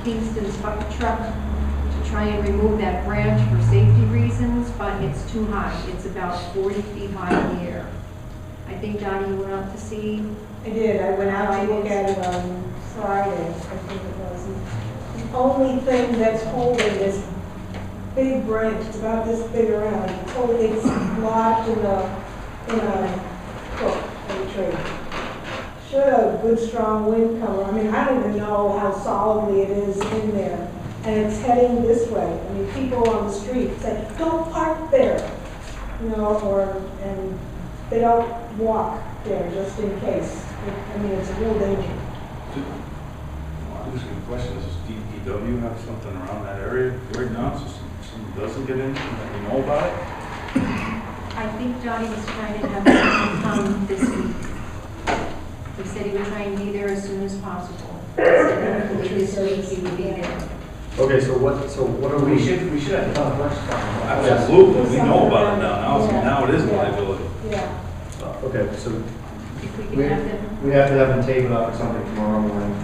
[SPEAKER 2] Kingston's bucket truck to try and remove that branch for safety reasons, but it's too high. It's about 40 feet high in the air. I think Donnie went out to see.
[SPEAKER 6] I did, I went out to look at it on Friday, I think it was. And the only thing that's holding this big branch, it's about this big around, it's lodged in a hook in the tree. Should a good strong wind come, I mean, I don't even know how solidly it is in there. And it's heading this way. I mean, people on the street say, don't park there, you know, and they don't walk there just in case. I mean, it's a real danger.
[SPEAKER 1] I'm just gonna question, does DPW have something around that area right now, so someone doesn't get in, that we know about it?
[SPEAKER 2] I think Johnny was trying to have him come this week. He said he would try and be there as soon as possible. He said hopefully this week he would be there.
[SPEAKER 3] Okay, so what are
[SPEAKER 4] We
[SPEAKER 3] we?
[SPEAKER 4] should have the town collector's department.
[SPEAKER 1] Absolutely, we know about it now it is a liability.
[SPEAKER 6] Yeah.
[SPEAKER 3] Okay, so
[SPEAKER 2] If we can have them.
[SPEAKER 3] we have to have them tape it up or something tomorrow morning.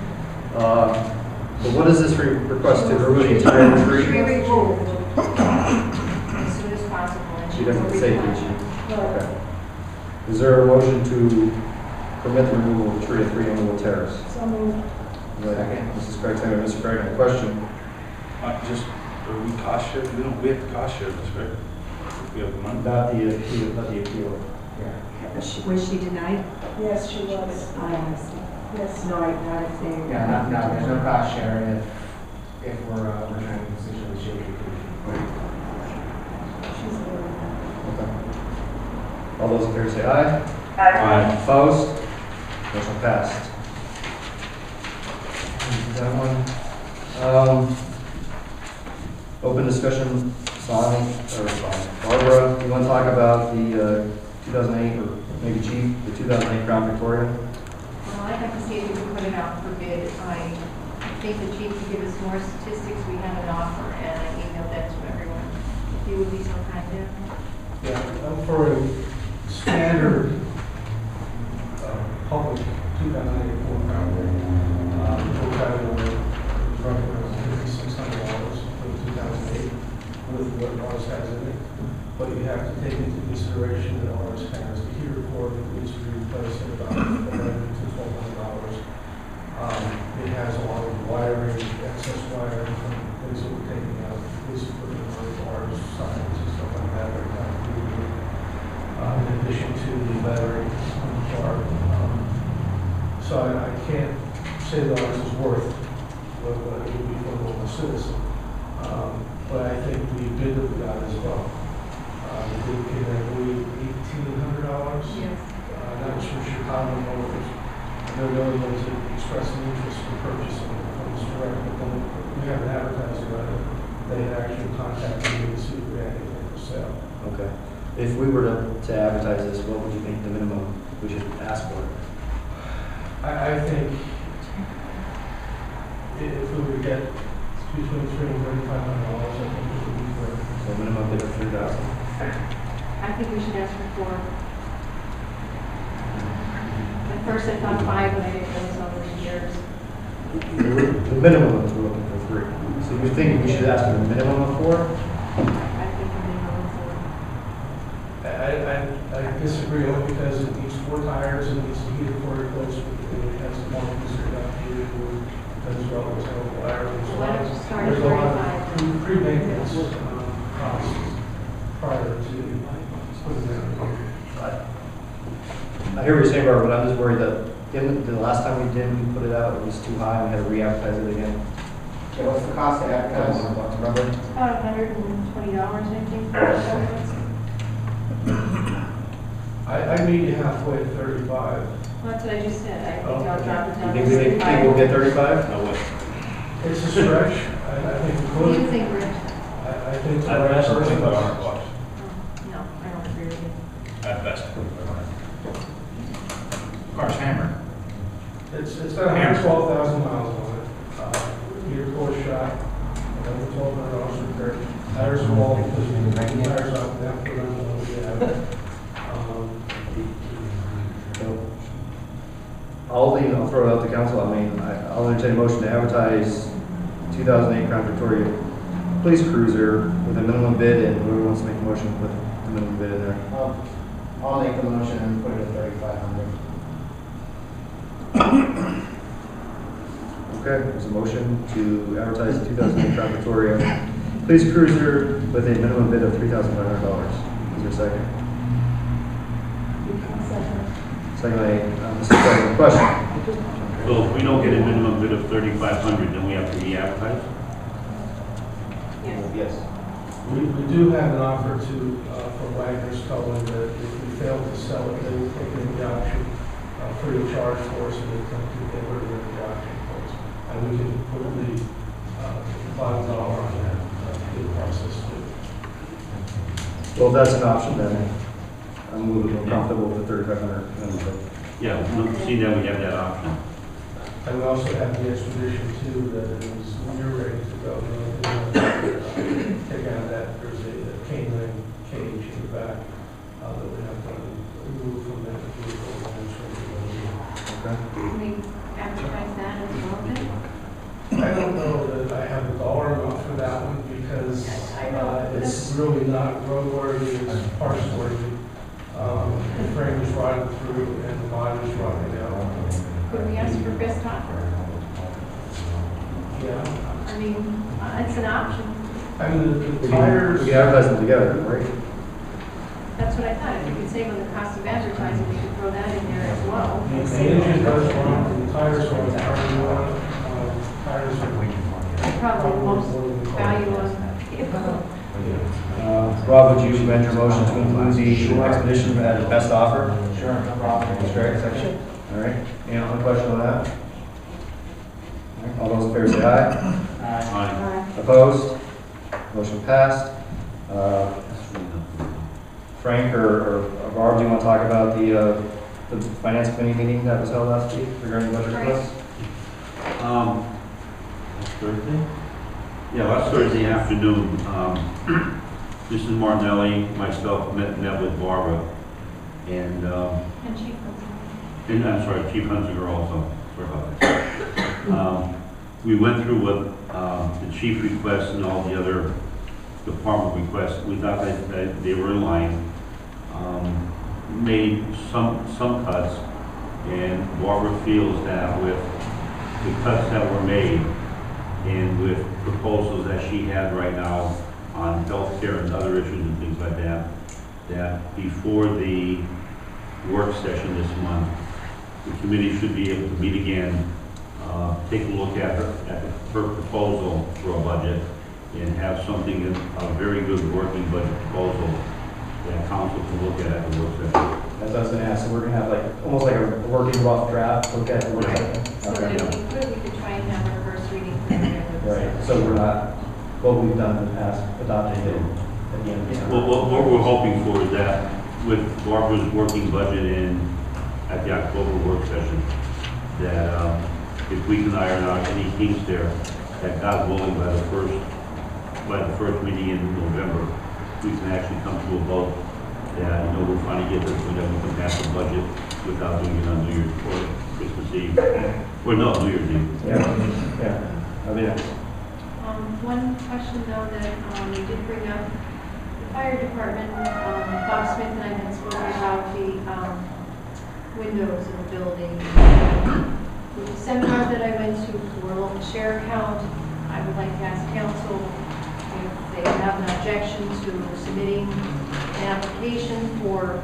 [SPEAKER 3] But what is this request to remove the entire
[SPEAKER 2] Tree
[SPEAKER 3] tree?
[SPEAKER 2] removed as soon as possible. And
[SPEAKER 3] She doesn't
[SPEAKER 2] will
[SPEAKER 3] say
[SPEAKER 2] reply.
[SPEAKER 3] she. Okay. Is there a motion to permit the removal of the tree at 3 Underwood Terrace?
[SPEAKER 6] So moved.
[SPEAKER 4] Second.
[SPEAKER 3] Mrs. Craig, second by Mr. Craig, any question?
[SPEAKER 1] Are we cost share? We have to cost share this, right? We have the money.
[SPEAKER 3] Not the appeal.
[SPEAKER 10] Was she denied?
[SPEAKER 6] Yes, she was. Yes.
[SPEAKER 10] No, not if they.
[SPEAKER 4] Yeah, no, there's no cost share if we're trying to position the shade tree.
[SPEAKER 6] She's very
[SPEAKER 3] Okay. All those in favor say aye.
[SPEAKER 1] Aye.
[SPEAKER 3] Opposed? Motion passed. That one. Open discussion, Barbara, you want to talk about the 2008, or maybe Chief, the 2008 Crown Victoria?
[SPEAKER 2] Well, I'd like to see if we can put it out for bid. I think the chief could give us more statistics. We have an offer, and I emailed that to everyone. If you would be so kind to.
[SPEAKER 11] Yeah, for a standard public 2008 Ford Crown Vic, full title was roughly around $5,600 for the 2008 with what ours has in it. But you have to take into consideration that ours has the heater core that needs to be replaced at about $1,100 to $1,200. It has a lot of wiring, excess wiring from things that we're taking out, police equipment, bars, signs, and stuff like that. Right now, in addition to the battery on the car. So I can't say that ours is worth what it would be for a normal citizen. But I think the bid that we got as well. The bid came in, I believe, $1,800.
[SPEAKER 2] Yes.
[SPEAKER 11] That was from Chicago Motors. I know the other ones that expressed an interest in purchasing it from this direct, but then we haven't advertised about it. They had actually contacted me to see if we had anything for sale.
[SPEAKER 3] Okay. If we were to advertise this, what would you think the minimum we should ask for?
[SPEAKER 11] I think if we would get between $300 and $3,500, I think it would be fair.
[SPEAKER 3] So minimum bid of 3,000.
[SPEAKER 2] I think we should ask for 4. At first I thought 5, but I didn't know some of the years.
[SPEAKER 3] The minimum is we're looking for 3. So you think we should ask for the minimum of 4?
[SPEAKER 2] I think the minimum
[SPEAKER 11] I disagree only because it needs 4 tires, it needs a heater for replacement, and it has a more considered out heater as well as a wire.
[SPEAKER 2] Why don't you start at
[SPEAKER 11] There's a lot
[SPEAKER 2] 35?
[SPEAKER 11] of pre-maintenance costs prior to putting it in.
[SPEAKER 3] I hear what you're saying, Barbara, but I'm just worried that the last time we did, we put it out, it was too high, we had to re-advertise it again.
[SPEAKER 4] Yeah, what's the cost to advertise?
[SPEAKER 3] Remember?
[SPEAKER 2] About $120, I think.
[SPEAKER 11] I meet you halfway at 35.
[SPEAKER 2] Well, that's what I just said. I think I'll drop it
[SPEAKER 3] You
[SPEAKER 2] down
[SPEAKER 3] think
[SPEAKER 2] to
[SPEAKER 3] we think we'll
[SPEAKER 2] 35.
[SPEAKER 3] get 35?
[SPEAKER 1] No way.
[SPEAKER 11] It's a stretch. I think we
[SPEAKER 2] What do you
[SPEAKER 11] could.
[SPEAKER 2] think, Rich?
[SPEAKER 11] I think the
[SPEAKER 1] I'd
[SPEAKER 11] right
[SPEAKER 1] ask for
[SPEAKER 11] person.
[SPEAKER 1] $2,500.
[SPEAKER 2] No, I don't agree with you.
[SPEAKER 1] At best. Car's hammered.
[SPEAKER 11] It's got 112,000 miles on it. Heater core shot, another $1,200 repair. Tires are all because we take the tires off the after run that we have.
[SPEAKER 3] So, I'll throw it out to council, I mean, entertain a motion to advertise 2008 Crown Victoria Police Cruiser with a minimum bid, and whoever wants to make a motion, put the minimum bid in there.
[SPEAKER 4] I'll make the motion and put it at 3,500.
[SPEAKER 3] Okay, there's a motion to advertise the 2008 Crown Victoria Police Cruiser with a minimum bid of $3,500. Is there a second? Second by Mr. President. Question?
[SPEAKER 12] So if we don't get a minimum bid of 3,500, then we have to re-advertise?
[SPEAKER 3] Yes.
[SPEAKER 11] We do have an offer to, for Wagner's Towing that if we fail to sell it, they will take it in the auction free of charge for us, and they can get rid of it in the auction for us. And we can put the $5 on that bid process too.
[SPEAKER 3] Well, if that's an option, then I'm a little bit comfortable with the 3,500 minimum bid.
[SPEAKER 12] Yeah, see that we have that option.
[SPEAKER 11] And we also have the expedition too, that is, when you're ready to go, take out that, there's a canine cage in the back that we have to remove from that vehicle.
[SPEAKER 3] Okay.
[SPEAKER 2] Can we advertise that as well then?
[SPEAKER 11] I don't know that I have a dollar amount for that one because it's really not roadworthy, it's parts worthy. The frame is rotted through and the body is rotting out.
[SPEAKER 2] Could we ask for best offer?
[SPEAKER 11] Yeah.
[SPEAKER 2] I mean, it's an option.
[SPEAKER 11] I mean, the tires.
[SPEAKER 3] We can advertise them together, right?
[SPEAKER 2] That's what I thought. If we could save on the cost of advertising, we could throw that in there as well.
[SPEAKER 11] The engine does run, the tires are on, tires are.
[SPEAKER 2] Probably the most valuable on the vehicle.
[SPEAKER 3] Rob, would you amend your motion to include the expedition as the best offer?
[SPEAKER 4] Sure, no problem.
[SPEAKER 3] That's great, section. All right, any other question on that? All those in favor say aye.
[SPEAKER 12] Aye.
[SPEAKER 3] Opposed? Motion passed. Frank or Barb, do you want to talk about the finance committee meeting that was held last week regarding budget requests?
[SPEAKER 12] Last Thursday? Yeah, last Thursday afternoon, Mrs. Martinelli, myself met with Barbara, and
[SPEAKER 2] Chief.
[SPEAKER 12] I'm sorry, Chief Hunziker also, sorry about that. We went through what the chief requests and all the other department requests. We thought that they were in line. Made some cuts, and Barbara feels that with the cuts that were made and with proposals that she had right now on healthcare and other issues and things like that, that before the work session this month, the committee should be able to meet again, take a look at her proposal for a budget, and have something, a very good working budget proposal that council can look at the work session.
[SPEAKER 3] As I was going to ask, so we're going to have like, almost like a working rough draft, look at the work session?
[SPEAKER 2] So that if we could try and have our first reading.
[SPEAKER 3] Right, so we're not, what we've done in the past, adopting it at the end of the
[SPEAKER 12] Well, what we're hoping for is that with Barbara's working budget in at the October work session, that if we can iron out any kinks there, that God willing by the first meeting in November, we can actually come to a vote that, we'll finally get this, that we can pass the budget without doing it on New Year's or Christmas Eve, or no, New Year's Eve.
[SPEAKER 3] Yeah. That'd be nice.
[SPEAKER 2] One question though that we did bring up, the fire department, Bob Smith and I had spoken about the windows in the building. The seminar that I went to for local share count, I would like to ask council if they have an objection to submitting an application for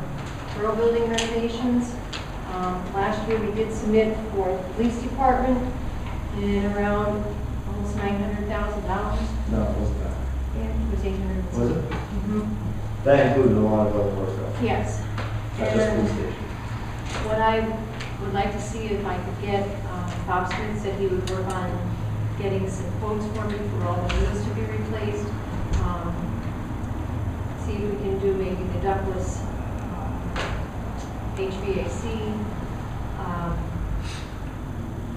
[SPEAKER 2] borough building renovations. Last year we did submit for the police department in around almost $900,000.
[SPEAKER 3] No, it wasn't that.
[SPEAKER 2] Yeah, it was 800.
[SPEAKER 3] Was it?
[SPEAKER 2] Mm-hmm.
[SPEAKER 3] That included a lot of other work stuff.
[SPEAKER 2] Yes.
[SPEAKER 3] Not just
[SPEAKER 2] And
[SPEAKER 3] police station.
[SPEAKER 2] what I would like to see if I could get, Bob Smith said he would work on getting some quotes for me for all the windows to be replaced. See if we can do maybe the ductless HVAC.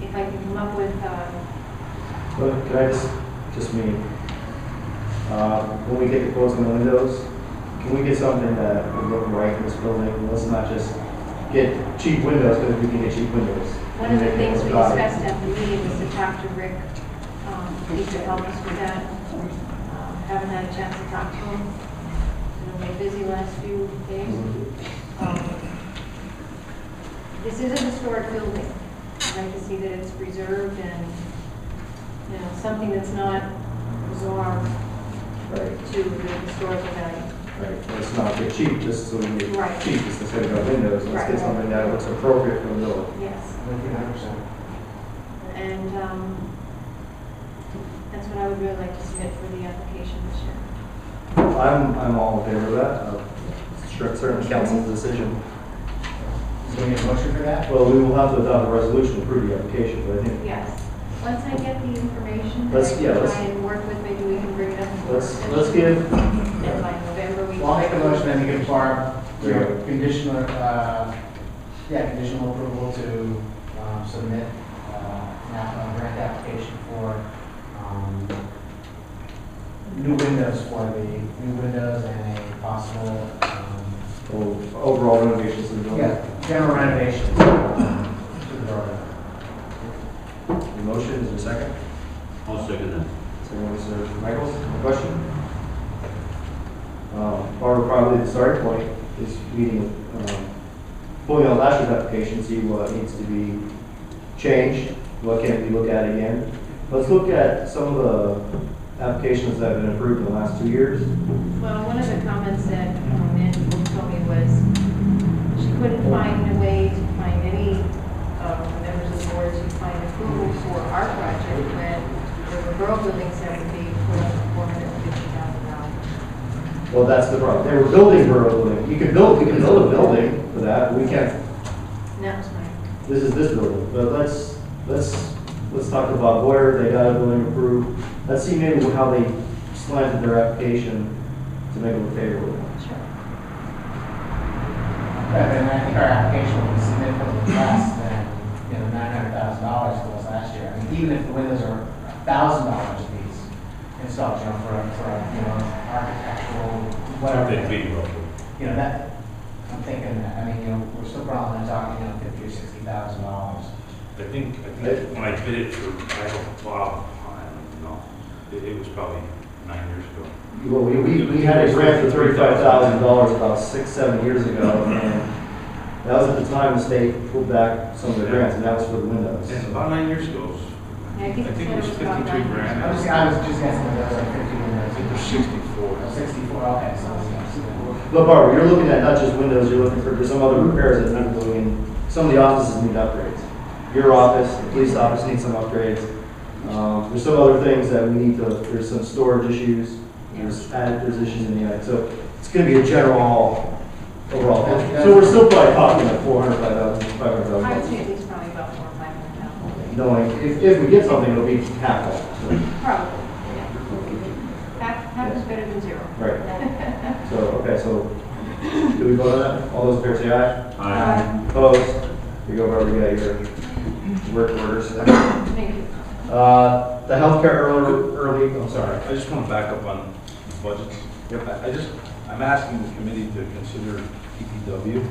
[SPEAKER 2] If I can come up with,
[SPEAKER 3] But can I just me, when we get the quotes on the windows, can we get something that would look right in this building? Let's not just get cheap windows, because we can get cheap windows.
[SPEAKER 2] One of the
[SPEAKER 3] And
[SPEAKER 2] things we
[SPEAKER 3] they can
[SPEAKER 2] discussed at the meeting was to talk to Rick, he could help us with that. Haven't had a chance to talk to him. Been really busy last few days. This is a historic building. I'd like to see that it's preserved and, you know, something that's not bizarre
[SPEAKER 3] Right,
[SPEAKER 2] to the historical value.
[SPEAKER 3] right. Let's not get cheap, just so we can get
[SPEAKER 2] Right.
[SPEAKER 3] cheap, just instead of our windows. Let's
[SPEAKER 2] Right.
[SPEAKER 3] get something that looks appropriate for the building.
[SPEAKER 2] Yes.
[SPEAKER 4] 100%.
[SPEAKER 2] And that's what I would really like to submit for the application this year.
[SPEAKER 3] I'm all in favor of that. Certainly council's decision.
[SPEAKER 4] So we need a motion for that?
[SPEAKER 3] Well, we will have to adopt a resolution to approve the application, but I think,
[SPEAKER 2] Yes. Once I get the information,
[SPEAKER 3] Let's-
[SPEAKER 2] that I
[SPEAKER 3] yeah,
[SPEAKER 2] can
[SPEAKER 3] let's-
[SPEAKER 2] try and work with, maybe we can bring it up.
[SPEAKER 3] let's give,
[SPEAKER 2] And by November, we.
[SPEAKER 4] Well, I'll make a motion then to give Barb
[SPEAKER 3] There you
[SPEAKER 4] your
[SPEAKER 3] go.
[SPEAKER 4] conditional, conditional approval to submit a grant application for new windows and a possible,
[SPEAKER 3] overall renovations of the building.
[SPEAKER 4] general renovations to the building.
[SPEAKER 3] The motion, is there a second?
[SPEAKER 12] I'll second that.
[SPEAKER 3] Second, Mr. Michaels, any question? Barbara, probably the starting point is meeting, pulling out last year's application, see what needs to be changed, what can we look at again. Let's look at some of the applications that have been approved in the last 2 years.
[SPEAKER 2] Well, one of the comments that Nancy told me was she couldn't find a way to find any of the members of the board to find approval for our project when the borough buildings that would be put up for $450,000.
[SPEAKER 3] Well, that's the problem. They were building borough building. We can build a building for that. We can't,
[SPEAKER 2] And that was my,
[SPEAKER 3] this is this building, but let's talk about Boyer. They got a building approved. Let's see maybe how they slanted their application to make it look favorable.
[SPEAKER 2] sure.
[SPEAKER 4] And I think our application will be significantly less than, $900,000 to us last year. I mean, even if the windows are $1,000 a piece installed, for architectural, whatever.
[SPEAKER 1] They fee roughly.
[SPEAKER 4] That, I'm thinking that, we're still probably talking, $50,000 or $60,000.
[SPEAKER 1] I think when I bid it for, I don't know, it was probably 9 years ago.
[SPEAKER 3] Well, we had a grant for $35,000 about 6-7 years ago, and that was at the time the state pulled back some of the grants, and that was for the windows.
[SPEAKER 1] And about 9 years ago,
[SPEAKER 2] Yeah,
[SPEAKER 1] I think it was 53 grand.
[SPEAKER 4] I was just guessing that those are 50
[SPEAKER 1] I think it was
[SPEAKER 4] windows.
[SPEAKER 1] 64.
[SPEAKER 4] 64, okay, so it's
[SPEAKER 3] But Barbara, you're looking at not just windows, you're looking for some other repairs that need doing, and some of the offices need upgrades. Your office, the police office needs some upgrades. There's some other things that we need to, there's some storage issues, there's issues in the attic, so it's gonna be a general overall. So we're still probably talking like $400,000,
[SPEAKER 2] I would
[SPEAKER 3] $500,000.
[SPEAKER 2] say at least probably about $400,000 or $500,000.
[SPEAKER 3] Knowing, if we get something, it'll be half that. So,
[SPEAKER 2] Probably, yeah. Half is better than zero.
[SPEAKER 3] Right. So, okay, so, do we vote on that? All those in favor say aye.
[SPEAKER 12] Aye.
[SPEAKER 3] Opposed? Here you go, Barbara, you got your work orders.
[SPEAKER 2] Thank you.
[SPEAKER 3] The healthcare early, I'm sorry.
[SPEAKER 1] I just want to back up on budgets.
[SPEAKER 3] Yep.
[SPEAKER 1] I'm asking the committee to consider DPW,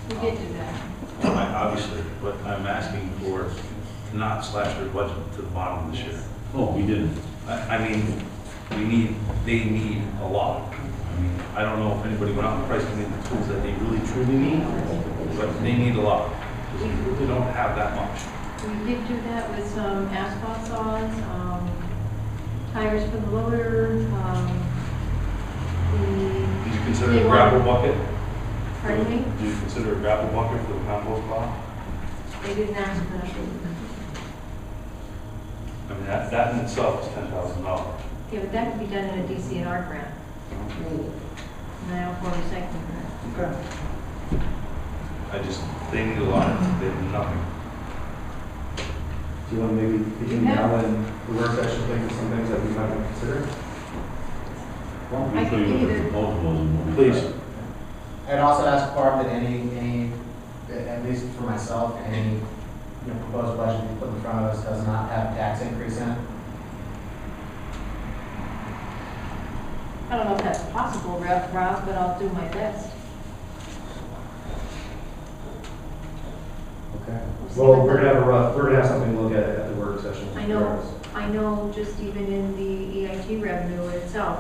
[SPEAKER 2] We did do that.
[SPEAKER 1] obviously, but I'm asking for not slash their budget to the bottom this year.
[SPEAKER 12] Oh, we didn't.
[SPEAKER 1] I mean, they need a lot. I mean, I don't know if anybody went out and priced any of the tools that they really truly need, but they need a lot. We really don't have that much.
[SPEAKER 2] We did do that with some asphalt saws, tires for the loader,
[SPEAKER 1] Did you consider
[SPEAKER 2] They
[SPEAKER 1] a
[SPEAKER 2] want-
[SPEAKER 1] gravel bucket?
[SPEAKER 2] pardon me,
[SPEAKER 1] Did you consider a gravel bucket for the compost pile?
[SPEAKER 2] they didn't ask for that.
[SPEAKER 1] I mean, that in itself is $10,000.
[SPEAKER 2] Yeah, but that could be done in a DCNR grant, now for recycling grant.
[SPEAKER 1] They need a lot, they have nothing.
[SPEAKER 3] Do you want to maybe between now and the work session, think of some things that we might want to consider?
[SPEAKER 12] Well,
[SPEAKER 2] I
[SPEAKER 12] we
[SPEAKER 2] think
[SPEAKER 12] show you
[SPEAKER 2] either-
[SPEAKER 12] the proposals and what we
[SPEAKER 1] Please.
[SPEAKER 12] got.
[SPEAKER 4] I'd also ask Barb that any, at least for myself, any, proposed budget we put in front of us does not have a tax increase in it.
[SPEAKER 2] I don't know if that's possible, Rob, but I'll do my best.
[SPEAKER 3] Okay.
[SPEAKER 2] We'll see
[SPEAKER 3] Well,
[SPEAKER 2] what
[SPEAKER 3] we're
[SPEAKER 2] the-
[SPEAKER 3] gonna have something to look at the work session.
[SPEAKER 2] I know just even in the EIT revenue itself,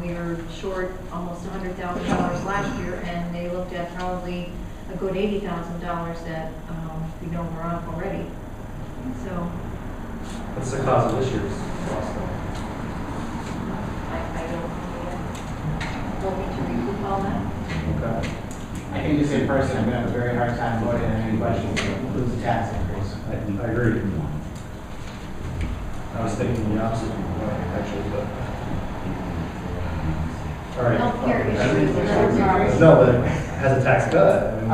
[SPEAKER 2] we were short almost $100,000 last year, and they looked at probably a good $80,000 that, we know we're off already. So,
[SPEAKER 3] What's the cause of this year's loss?
[SPEAKER 2] I don't, want me to recoup all that?
[SPEAKER 3] Okay.
[SPEAKER 4] I can just say personally, I'm gonna have a very hard time voting on any budget that includes a tax increase.
[SPEAKER 3] I agree. I was thinking the opposite, actually, but. All right.
[SPEAKER 2] Healthcare issue is another problem.
[SPEAKER 3] No, but it has a tax cut. I mean,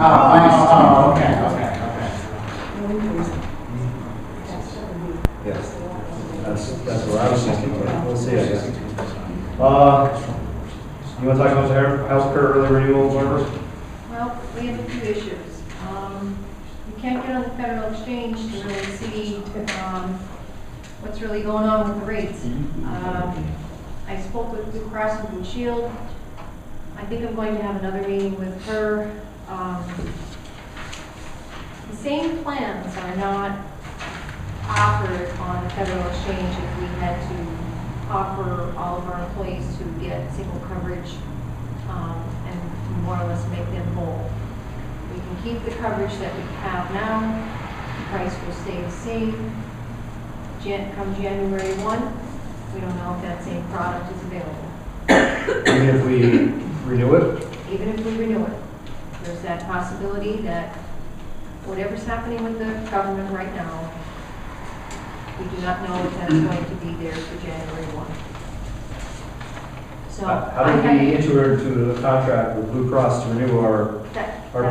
[SPEAKER 4] Okay.
[SPEAKER 3] Yes. That's what I was thinking, but we'll see, I guess. You want to talk about the healthcare early renewal, Barbara?
[SPEAKER 2] Well, we have a few issues. You can't get on the federal exchange to really see what's really going on with the rates. I spoke with Blue Cross and Blue Shield. I think I'm going to have another meeting with her. The same plans are not offered on the federal exchange if we had to offer all of our employees to get single coverage and more or less make them whole. We can keep the coverage that we have now. The price will stay the same. Come January 1, we don't know if that same product is available.
[SPEAKER 3] Even if we renew it?
[SPEAKER 2] Even if we renew it, there's that possibility that whatever's happening with the government right now, we do not know if that's going to be there for January 1. So
[SPEAKER 3] How do we enter into a contract with Blue Cross to renew our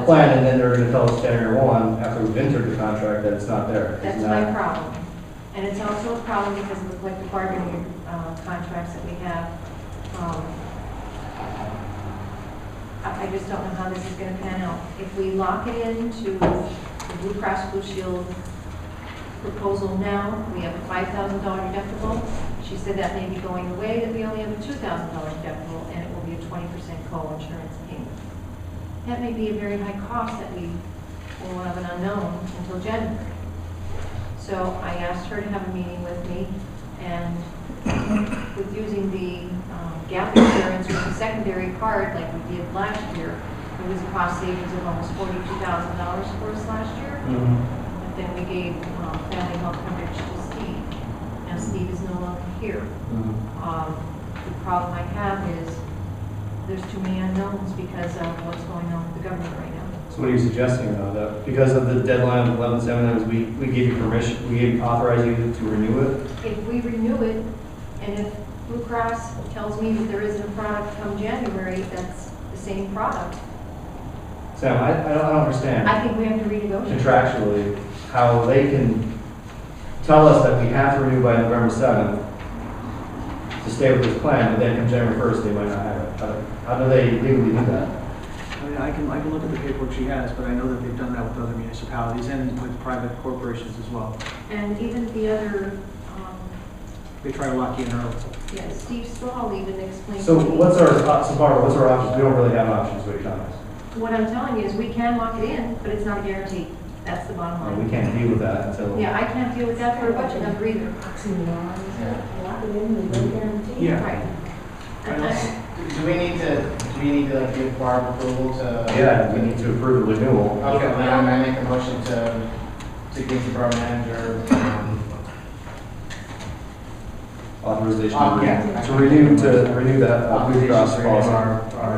[SPEAKER 3] plan, and then they're gonna tell us January 1, after we've entered the contract, that it's not there?
[SPEAKER 2] That's my problem. And it's also a problem because of the collective bargaining contracts that we have. I just don't know how this is going to pan out. If we lock it into the Blue Cross Blue Shield proposal now, we have a $5,000 deductible. She said that may be going away, that we only have a $2,000 deductible, and it will be a 20% co-insurance payment. That may be a very high cost that we will have an unknown until January. So I asked her to have a meeting with me, and with using the gap insurance with the secondary card like we did last year, it was a cost savings of almost $42,000 for us last year. But then we gave family health coverage to Steve. Now Steve is no longer here. The problem I have is there's too many unknowns because of what's going on with the government right now.
[SPEAKER 3] So what are you suggesting about that? Because of the deadline of 11/7, we gave you permission, we authorized you to renew it?
[SPEAKER 2] If we renew it, and if Blue Cross tells me that there isn't a product come January, that's the same product.
[SPEAKER 3] Sam, I don't understand
[SPEAKER 2] I think we have to renegotiate.
[SPEAKER 3] contractually how they can tell us that we have to renew by November 7th to stay with this plan, but then come January 1st, they might not have it. How do they legally do that?
[SPEAKER 7] I mean, I can look at the paperwork she has, but I know that they've done that with other municipalities and with private corporations as well.
[SPEAKER 2] And even the other,
[SPEAKER 7] They try to lock you in early.
[SPEAKER 2] yeah, Steve Strahl even explained.
[SPEAKER 3] So
[SPEAKER 2] to me-
[SPEAKER 3] what's our options? We don't really have options, what you're telling us.
[SPEAKER 2] What I'm telling you is we can lock it in, but it's not a guarantee. That's the bottom
[SPEAKER 3] We
[SPEAKER 2] line.
[SPEAKER 3] can't deal with that until.
[SPEAKER 2] Yeah, I can't deal with that for a budget number either.
[SPEAKER 6] Lock it in with no guarantee.
[SPEAKER 7] Yeah.
[SPEAKER 2] Right. And
[SPEAKER 4] Do we need to like, give Barb approval to?
[SPEAKER 3] Yeah, we need to approve the renewal.
[SPEAKER 4] Okay, well, then I'm gonna make a motion to give the borough manager,
[SPEAKER 3] Authorization
[SPEAKER 4] yeah.
[SPEAKER 3] to renew that Blue Cross
[SPEAKER 4] authorization
[SPEAKER 3] policy.
[SPEAKER 4] for our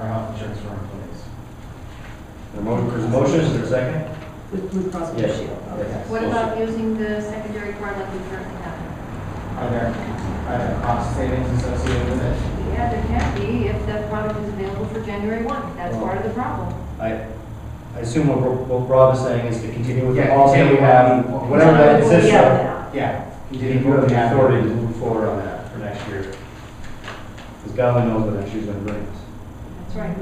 [SPEAKER 4] health insurance for our employees.
[SPEAKER 3] There's a motion, is there a second?
[SPEAKER 10] With Blue Cross Blue
[SPEAKER 3] Yes.
[SPEAKER 10] Shield.
[SPEAKER 3] Yes.
[SPEAKER 2] what about using the secondary card like we currently have?
[SPEAKER 4] Are there cost savings associated with it?
[SPEAKER 2] Yeah, there can be if that product is available for January 1. That's part of the problem.
[SPEAKER 3] I assume what Rob is saying is to continue with the
[SPEAKER 4] Yeah,
[SPEAKER 3] policy that we have,
[SPEAKER 4] continue.
[SPEAKER 3] whatever that consists of.
[SPEAKER 4] Yeah.
[SPEAKER 3] You have the authority to move forward on that for next year. Because God only knows what next year's gonna bring us.
[SPEAKER 2] That's right.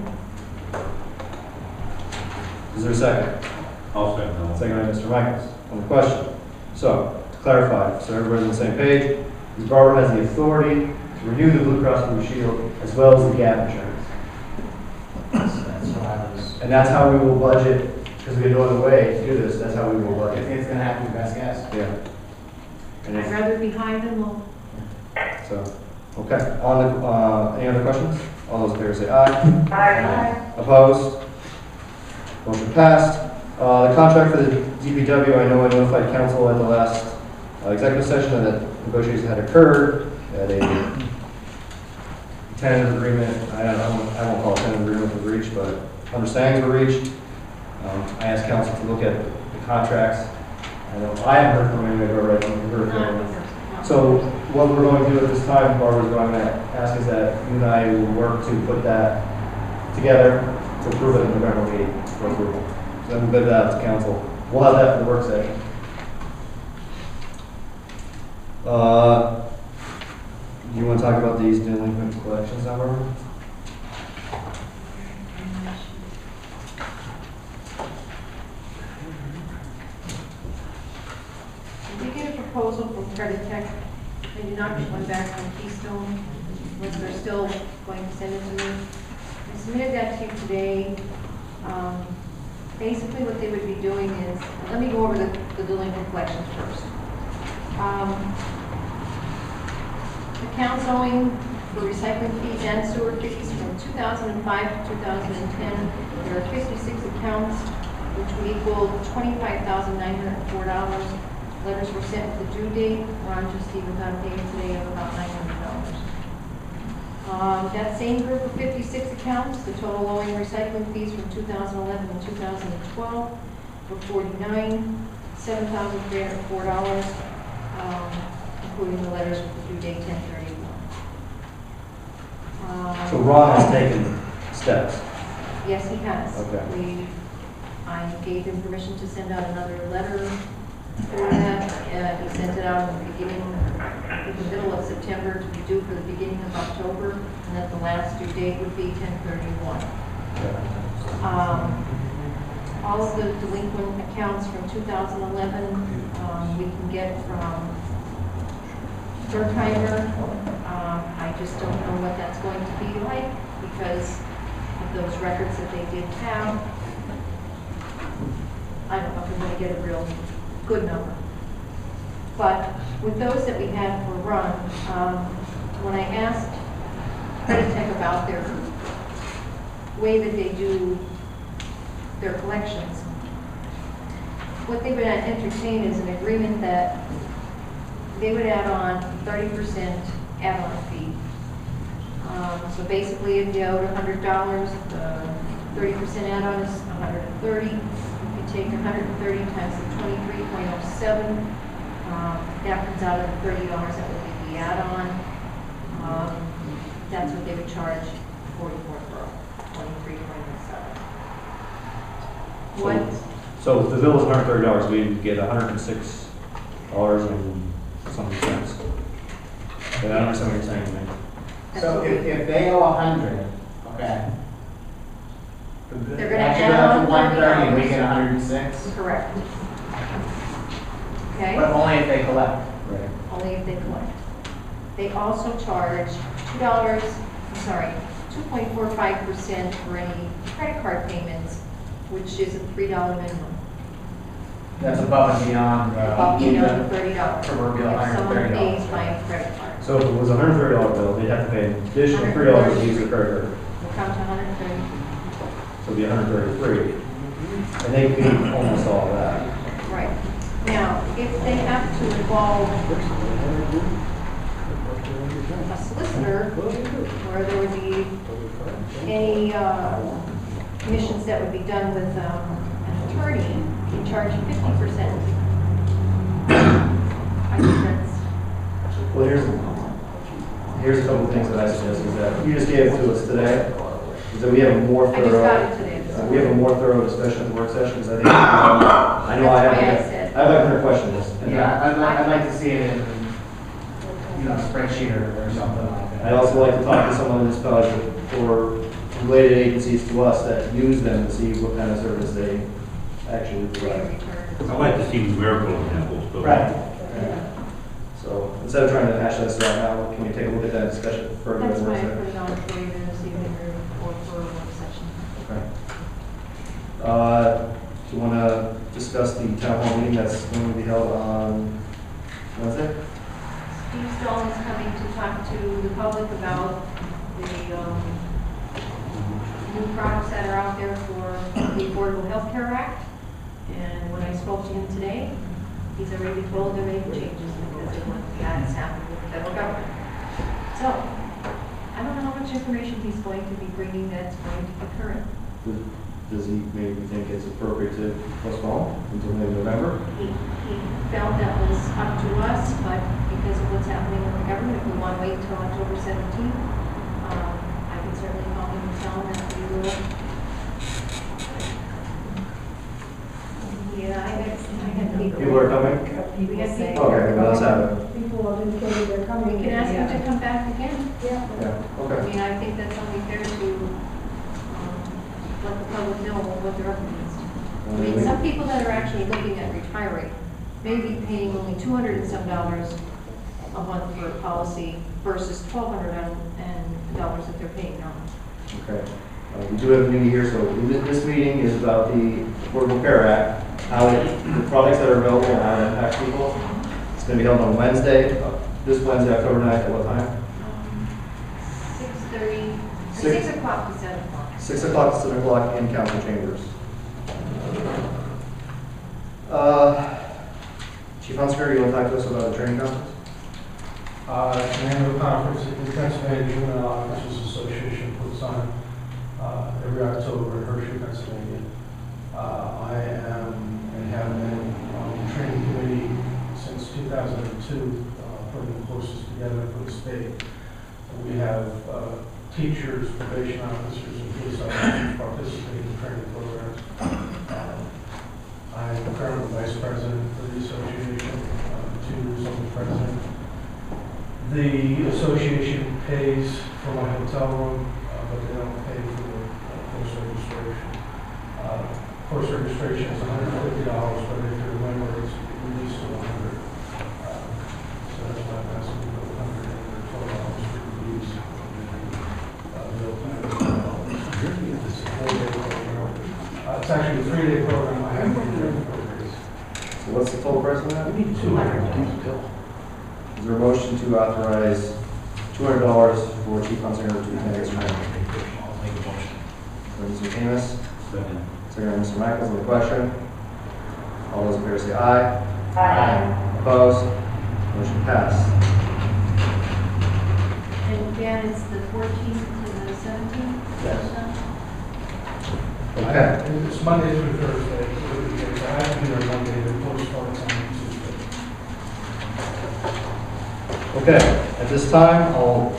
[SPEAKER 3] Is there a second?
[SPEAKER 12] I'll second that.
[SPEAKER 3] Second by Mr. Michaels. On the question. So, to clarify, so everybody's on the same page, Ms. Barber has the authority to renew the Blue Cross Blue Shield as well as the gap insurance.
[SPEAKER 4] That's what I was.
[SPEAKER 3] And that's how we will budget because we had no other way to do this, that's how we will work it.
[SPEAKER 4] It's gonna have to be best guess.
[SPEAKER 3] Yeah. And
[SPEAKER 2] I'd
[SPEAKER 3] it's,
[SPEAKER 2] rather be high than low.
[SPEAKER 3] so, okay, on the, any other questions? All those in favor say aye.
[SPEAKER 5] Aye.
[SPEAKER 3] Opposed? Motion passed. The contract for the DPW, I know I notified council at the last executive session that negotiations had occurred, that a tentative agreement, I won't call it tentative agreement was reached, but understandings were reached. I asked council to look at the contracts. I haven't heard from anybody, but right, you've heard from them. So what we're going to do at this time, Barbara's going to ask is that you and I will work to put that together to approve it in November meeting for approval. So then we'll get that out to council. We'll have that for the work session. You want to talk about these delinquent collections now, Barbara?
[SPEAKER 2] We get a proposal from Credit Tech. They did not get one back from Keystone, which they're still going to send it to me. I submitted that to you today. Basically, what they would be doing is, let me go over the delinquent collections first. Accounts owing for recycling fees and sewer fees from 2005 to 2010, there are 56 accounts, which would equal $25,904. Letters were sent with the due date. Ron just even got paid today of about $900. That same group of 56 accounts, the total owing recycling fees from 2011 and 2012 were $49,734, including the letters with the due date 10/31.
[SPEAKER 3] So Ron has taken steps.
[SPEAKER 2] Yes, he has.
[SPEAKER 3] Okay.
[SPEAKER 2] I gave him permission to send out another letter for that. He sent it out in the beginning, in the middle of September to be due for the beginning of October, and that the last due date would be 10/31. All of the delinquent accounts from 2011, we can get from Durkheimer. I just don't know what that's going to be like because of those records that they did have. I don't know if we're going to get a real good number. But with those that we had for Ron, when I asked Credit Tech about their way that they do their collections, what they would entertain is an agreement that they would add on 30% add-on fee. So basically, if you owed $100, the 30% add-on is $130. If you take 130 times the 23.07, that comes out of the $30 that would be the add-on. That's what they would charge 44 borough, 23.07. What?
[SPEAKER 3] So if the bill was $130, we'd get $106 and some cents. But I don't understand what you're saying to me.
[SPEAKER 4] So if they owe 100, okay.
[SPEAKER 2] They're gonna
[SPEAKER 4] actually
[SPEAKER 2] add
[SPEAKER 4] go up
[SPEAKER 2] on
[SPEAKER 4] to 130 and we
[SPEAKER 2] $30.
[SPEAKER 4] get 106,
[SPEAKER 2] Correct. Okay?
[SPEAKER 4] but only if they collect.
[SPEAKER 3] Right.
[SPEAKER 2] Only if they collect. They also charge $2.45% for any credit card payments, which is a $3 minimum.
[SPEAKER 4] That's above and beyond
[SPEAKER 2] Above and beyond the $30.
[SPEAKER 4] proverbial
[SPEAKER 2] If someone
[SPEAKER 4] $130.
[SPEAKER 2] pays by credit card,
[SPEAKER 3] So if it was a $130 bill, they'd have to pay an additional $3 to use their credit card.
[SPEAKER 2] it'll come to $130.
[SPEAKER 3] So it'd be $133. And they pay almost all of that.
[SPEAKER 2] Right. Now, if they have to involve a solicitor, where there would be any commissions that would be done with an attorney, you charge 50%. I think that's,
[SPEAKER 3] Well, here's a couple of things that I suggest is that you just gave it to us today, is that we have a more
[SPEAKER 2] I just got
[SPEAKER 3] thorough,
[SPEAKER 2] it today.
[SPEAKER 3] we have a more thorough discussion at the work sessions. I think, I know I
[SPEAKER 2] That's why I
[SPEAKER 3] have,
[SPEAKER 2] said.
[SPEAKER 3] I have like 100 questions. And
[SPEAKER 4] Yeah, I'd like to see it in, a spreadsheet or something like that.
[SPEAKER 3] I'd also like to talk to some of this or related agencies to us that use them to see what kind of service they actually provide.
[SPEAKER 12] I'd like to see numerical examples, but.
[SPEAKER 4] Right.
[SPEAKER 3] So instead of trying to hash this out now, can we take a look at that discussion further?
[SPEAKER 2] That's
[SPEAKER 3] in the
[SPEAKER 2] why I
[SPEAKER 3] work
[SPEAKER 2] put it on for you this evening or for a work session.
[SPEAKER 3] session? Okay. Do you want to discuss the town hall meeting that's going to be held on Wednesday?
[SPEAKER 2] Steve Stone is coming to talk to the public about the new products that are out there for the Affordable Health Care Act. And when I spoke to him today, he's already told they're making changes because they want the ads happening with the federal government. So, I don't know how much information he's going to be bringing that's going to be current.
[SPEAKER 3] Does he maybe think it's appropriate to postpone until maybe November?
[SPEAKER 2] He felt that was up to us, but because of what's happening with the government, if we want to wait until October 17th, I can certainly call him and tell him that we will. Yeah, I had people.
[SPEAKER 3] People are coming?
[SPEAKER 2] We had people.
[SPEAKER 3] Okay, well, let's have it.
[SPEAKER 6] People have indicated they're coming.
[SPEAKER 2] We can ask him to come back again.
[SPEAKER 6] Yeah.
[SPEAKER 3] Yeah,
[SPEAKER 2] I
[SPEAKER 3] okay.
[SPEAKER 2] mean, I think that's only fair to let the public know what they're up against. I mean, some people that are actually looking at retiring may be paying only $200 and some a month for a policy versus $1,200 that they're paying now.
[SPEAKER 3] Okay. We do have a meeting here, so this meeting is about the Affordable Care Act, how the products that are available and how it impacts people. It's going to be held on Wednesday, this Wednesday, October 9th, at what time?
[SPEAKER 2] 6:30,
[SPEAKER 3] Six.
[SPEAKER 2] 6 o'clock to 7 o'clock.
[SPEAKER 3] 6 o'clock to 7 o'clock in council chambers. Chief Hunsaker, you want to talk to us about the training conference?
[SPEAKER 11] The name of the conference is the Pennsylvania Juvenile Officers Association puts on every October in Hershey, Pennsylvania. I am and have been on the training committee since 2002, putting the courses together for the state. We have teachers, probation officers, and police officers participate in training programs. I am currently vice president for the association, 2 years old president. The association pays for my hotel room, but they don't pay for the course registration. Course registration is $150, but if you're a member, it's reduced to $100. So that's why I'm asking for $112 for the use. Bill plan is $12. It's a 4-day program. It's actually a 3-day program. I have 3 days.
[SPEAKER 3] So what's the total price on that?
[SPEAKER 11] We need $200.
[SPEAKER 3] Is there a motion to authorize $200 for Chief Hunsaker to attend this training?
[SPEAKER 1] I'll make a motion.
[SPEAKER 3] Mr. Amos,
[SPEAKER 1] Second.
[SPEAKER 3] second Mr. Michaels, on the question. All those in favor say aye.
[SPEAKER 5] Aye.
[SPEAKER 3] Opposed? Motion passed.
[SPEAKER 2] And again, it's the 14th to the 17th?
[SPEAKER 3] Yes. Okay.
[SPEAKER 11] It's Monday through Thursday. I have to be there Monday, the course starts on Tuesday.
[SPEAKER 3] Okay, at this time, I'll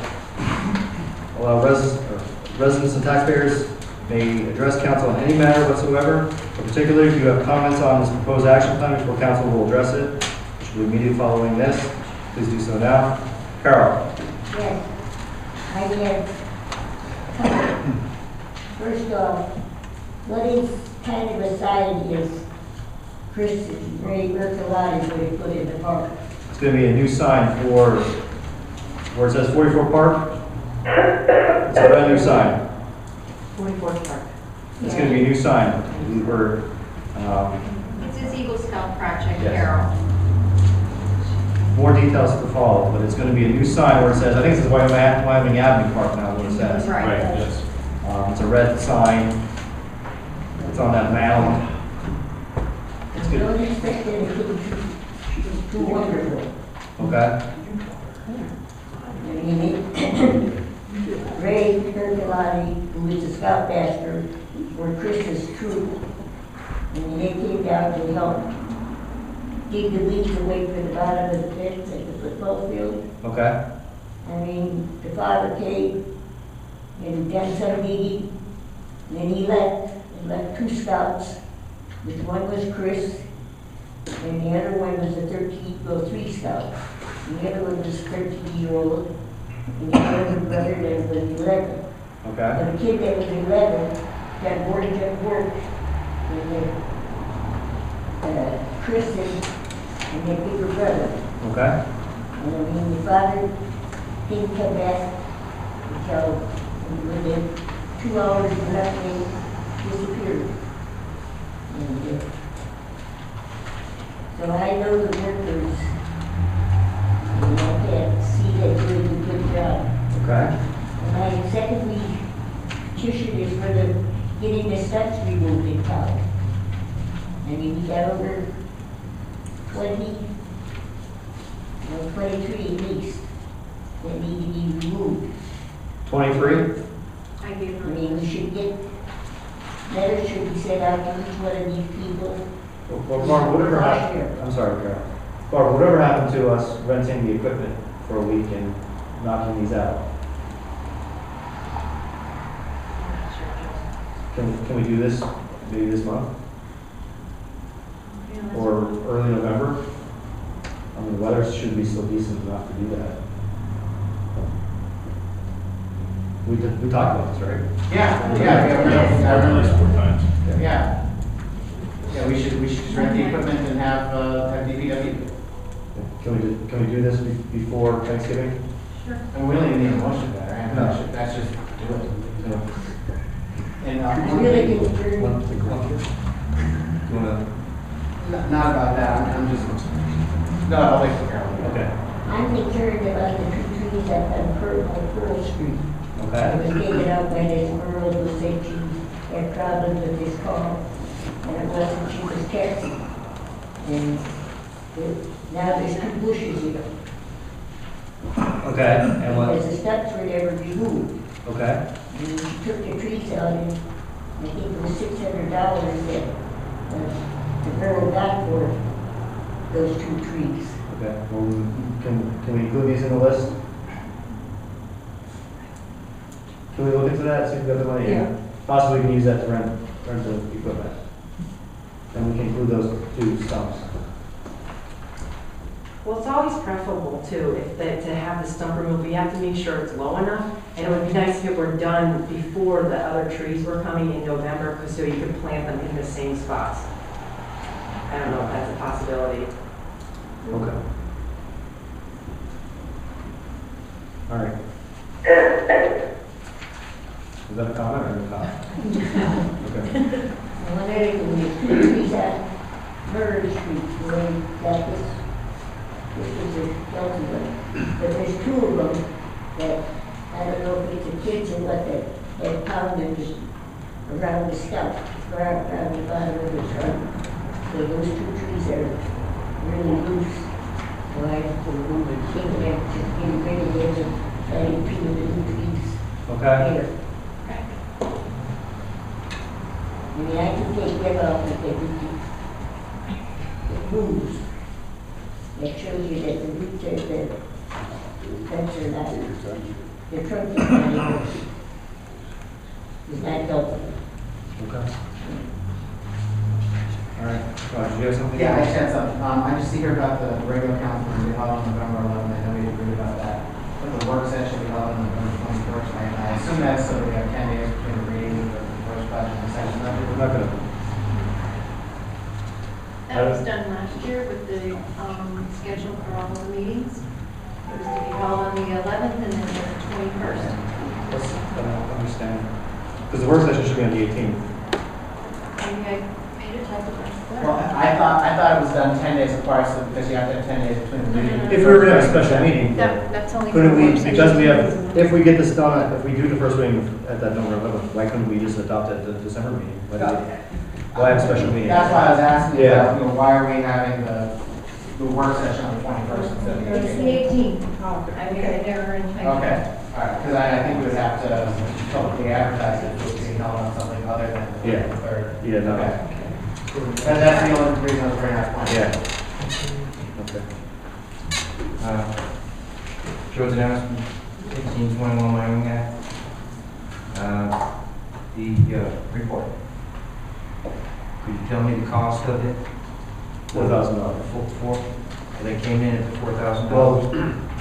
[SPEAKER 3] allow residents and taxpayers may address council on any matter whatsoever. In particular, if you have comments on this proposed action plan before council will address it, which will be immediately following this, please do so now. Carol?
[SPEAKER 9] Yes, I have. First off, what is kind of aside is Chris Ray Mercolati going to put in the park.
[SPEAKER 3] It's going to be a new sign for where it says 44 Park. It's a brand new sign.
[SPEAKER 10] 44th Park.
[SPEAKER 3] It's going to be a new sign.
[SPEAKER 2] It's his Eagle Scout project,
[SPEAKER 3] Yes.
[SPEAKER 2] Carol.
[SPEAKER 3] More details to follow, but it's going to be a new sign where it says, I think it says Wyoming Avenue Park now, what it says.
[SPEAKER 2] Right.
[SPEAKER 1] Yes.
[SPEAKER 3] It's a red sign. It's on that mound. It's
[SPEAKER 9] I
[SPEAKER 3] good.
[SPEAKER 9] don't expect anything too wonderful.
[SPEAKER 3] Okay?
[SPEAKER 9] I mean, Ray Mercolati, who is a scoutmaster for Chris's troop, and they came down to help dig the weeds away from the bottom of the pit at the football field.
[SPEAKER 3] Okay?
[SPEAKER 9] I mean, the father came and done some digging, and then he left, and left 2 scouts. The one was Chris, and the other one was a 3 scout. And the other one was 13-year-old, and the other brother that was 11.
[SPEAKER 3] Okay?
[SPEAKER 9] But the kid that was 11 got boarded up work with Chris and their bigger brother.
[SPEAKER 3] Okay?
[SPEAKER 9] And I mean, the father didn't come back until within 2 hours of nothing disappeared. And I know the workers, and I can't see that doing a good job.
[SPEAKER 3] Okay?
[SPEAKER 9] And my secondly petition is for the, getting the steps removed in town. And you got over 20, 23 at least, that need to be removed.
[SPEAKER 3] 23?
[SPEAKER 2] I gave
[SPEAKER 9] I
[SPEAKER 2] her.
[SPEAKER 9] mean, we should get, letters should be sent out to each one of these people.
[SPEAKER 3] Well, Barb, whatever happened, I'm sorry, Carol. Barb, whatever happened to us renting the equipment for a week and knocking these out? Can we do this, maybe this month? Or early November? I mean, the weather should be still decent enough to do that. We talked about this, right?
[SPEAKER 1] I've done this 4 times.
[SPEAKER 4] Yeah. Yeah, we should just rent the equipment and have DPW.
[SPEAKER 3] Can we do this before Thanksgiving?
[SPEAKER 2] Sure.
[SPEAKER 4] And we don't even need a motion for that, right?
[SPEAKER 3] No.
[SPEAKER 4] That's just do it.
[SPEAKER 3] No.
[SPEAKER 4] And,
[SPEAKER 9] I really concerned,
[SPEAKER 3] You wanna?
[SPEAKER 4] not about that, I'm just, no, I'll wait for Carol.
[SPEAKER 3] Okay.
[SPEAKER 9] I'm concerned about the two trees up on Pearl Street. It
[SPEAKER 3] Okay.
[SPEAKER 9] was taken out by this girl who said she had problems with this car, and it wasn't, she was texting. And now there's 2 bushes here,
[SPEAKER 3] Okay, and what?
[SPEAKER 9] because the steps were never removed.
[SPEAKER 3] Okay.
[SPEAKER 9] And she took the trees out, and I think it was $600 that the girl got for those 2 trees.
[SPEAKER 3] Okay, well, can we include these in the list? Can we look into that, see if we got the money?
[SPEAKER 9] Yeah.
[SPEAKER 3] Possibly we can use that to rent the equipment. And we can include those 2 stumps.
[SPEAKER 10] Well, it's always preferable too, to have the stump removed, we have to make sure it's low enough. And it would be nice if it were done before the other trees were coming in November, so you could plant them in the same spots. I don't know if that's a possibility.
[SPEAKER 3] Okay. All right. Is that a comment or a comment? Okay.
[SPEAKER 9] One area, we 2 trees at Murray Street, where we got this is a healthy one. But there's 2 of them that, I don't know if it's the kids or what, that pounded just around the stump, around the bottom of the trunk. So those 2 trees are really loose. So I have to remove it, think that just getting rid of those and letting 2 of the new trees
[SPEAKER 3] Okay.
[SPEAKER 9] here. I mean, I can take them off if they moves. That shows you that the roots are there. That's are not, the trunk is not, is not healthy.
[SPEAKER 3] Okay. All right. Raj, do you have something?
[SPEAKER 4] Yeah, I just had something. I just see here about the regular council meeting held on November 11th. I know we agreed about that. But the work session we held on November 21st. I assume that's so we have 10 days between the reading of the first budget and the second budget.
[SPEAKER 3] We're not gonna.
[SPEAKER 2] That was done last year with the schedule for all of the meetings. It was to be held on the 11th and then the 21st.
[SPEAKER 3] I don't understand. Because the work session should be on the 18th.
[SPEAKER 2] Maybe I made a typo.
[SPEAKER 4] Well, I thought it was done 10 days apart, so because you have to have 10 days between the meetings.
[SPEAKER 3] If we were gonna have a special meeting,
[SPEAKER 2] That's only.
[SPEAKER 3] couldn't
[SPEAKER 2] for
[SPEAKER 3] we,
[SPEAKER 2] work session.
[SPEAKER 3] because we have, if we get this done, if we do the first meeting at that November 11th, why couldn't we just adopt it at the December meeting? Why have a special meeting?
[SPEAKER 4] That's why I was asking
[SPEAKER 3] Yeah.
[SPEAKER 4] about, why are we having the work session on the 21st instead of the
[SPEAKER 2] It's the
[SPEAKER 4] 18th?
[SPEAKER 2] 18th. I made an error in typing.
[SPEAKER 4] Okay, all right, because I think we would have to publicly advertise it if it was being held on something other than
[SPEAKER 3] Yeah.
[SPEAKER 4] the 3rd.
[SPEAKER 3] Yeah, no.
[SPEAKER 4] Okay. That's the only reason I was bringing that point.
[SPEAKER 3] Yeah. Okay.
[SPEAKER 13] Joe Dennis, 1821 Wyoming Ave. The report. Could you tell me the cost of it?
[SPEAKER 3] $4,000.
[SPEAKER 13] They came in at $4,000?
[SPEAKER 3] Well,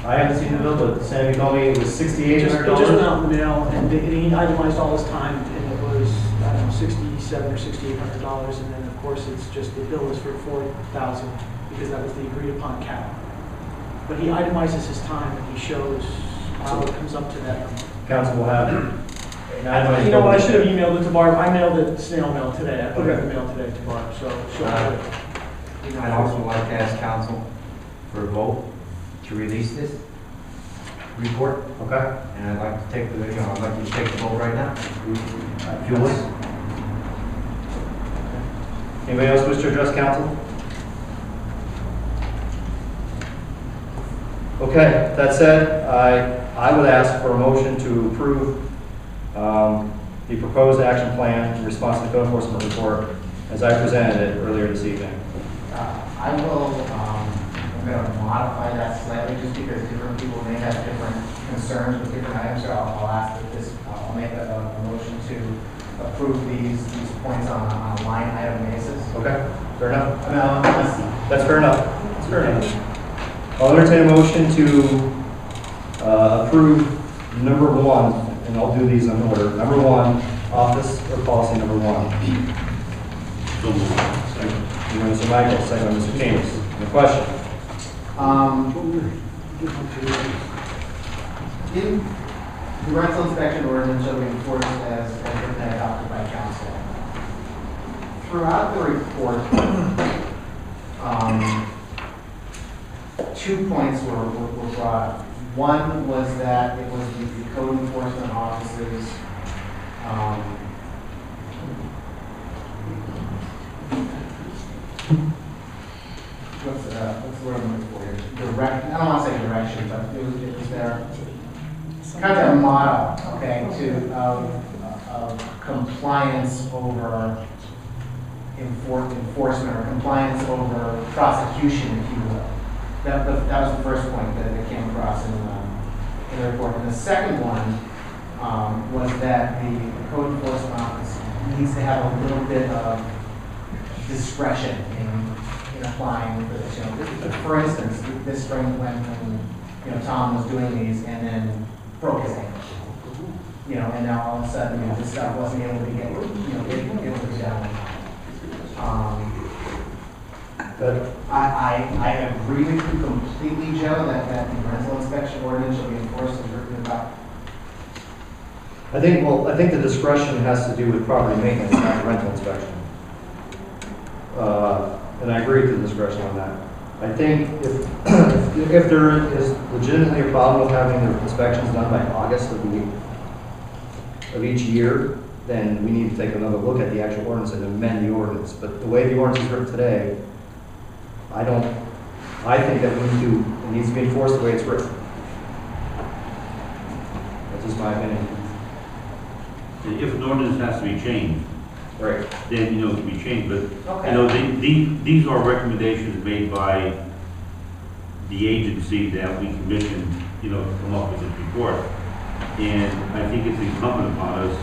[SPEAKER 3] I haven't seen the bill, but Sandy told me it was
[SPEAKER 7] It just went
[SPEAKER 3] $6,800.
[SPEAKER 7] out in the mail, and he itemized all his time, and it was, I don't know, $6,700 or $6,800, and then, of course, it's just, the bill is for $4,000, because that was the agreed upon cap. But he itemizes his time, and he shows how it comes up to that number.
[SPEAKER 3] Council will have.
[SPEAKER 7] You know what, I should have emailed it to Barb, I mailed it snail mail today, I put it in the mail today to Barb, so she'll have it.
[SPEAKER 8] I'd also like to ask council for a vote to release this report,
[SPEAKER 3] Okay?
[SPEAKER 8] and I'd like to take the, I'd like you to take the vote right now, if you would.
[SPEAKER 3] Anybody else wish to address council? Okay, that said, I would ask for a motion to approve the proposed action plan in response to the code enforcement report as I presented it earlier this evening.
[SPEAKER 4] I will, I'm going to modify that slightly just because different people may have different concerns with different items. So I'll ask that this, I'll make a motion to approve these points on a line item basis.
[SPEAKER 3] Okay, fair enough.
[SPEAKER 4] I mean,
[SPEAKER 3] That's fair enough. That's fair enough. I'll entertain a motion to approve number 1, and I'll do these in order. Number 1, office or policy number 1.
[SPEAKER 12] So moved.
[SPEAKER 3] Mr. Michael, second by Mr. James. Any question?
[SPEAKER 4] In the rental inspection ordinance shall be enforced as written and adopted by council. Throughout the report, 2 points were brought up. One was that it was the code enforcement office's what's the word I'm looking for here? I don't want to say direction, but it was their kind of their motto, okay, of compliance over enforcement or compliance over prosecution, if you will. That was the first point that came across in the report. And the second one was that the code enforcement office needs to have a little bit of discretion in applying for this. You know, for instance, this spring when Tom was doing these and then broke his ankle. And now all of a sudden, this stuff wasn't able to get, able to be done. I agree with you completely, Joe, that the rental inspection ordinance should be enforced as written about.
[SPEAKER 3] I think the discretion has to do with property maintenance, not rental inspection. And I agree with the discretion on that. I think if there is legitimately a problem with having the inspections done by August of each year, then we need to take another look at the actual ordinance and amend the ordinance. But the way the ordinance is written today, I think that it needs to be enforced the way it's written. That's just my opinion.
[SPEAKER 12] If an ordinance has to be changed,
[SPEAKER 3] Right.
[SPEAKER 12] then, it can be changed, but,
[SPEAKER 4] Okay.
[SPEAKER 12] these are recommendations made by the agency that we commissioned, to come up with this report. And I think it's incumbent upon us,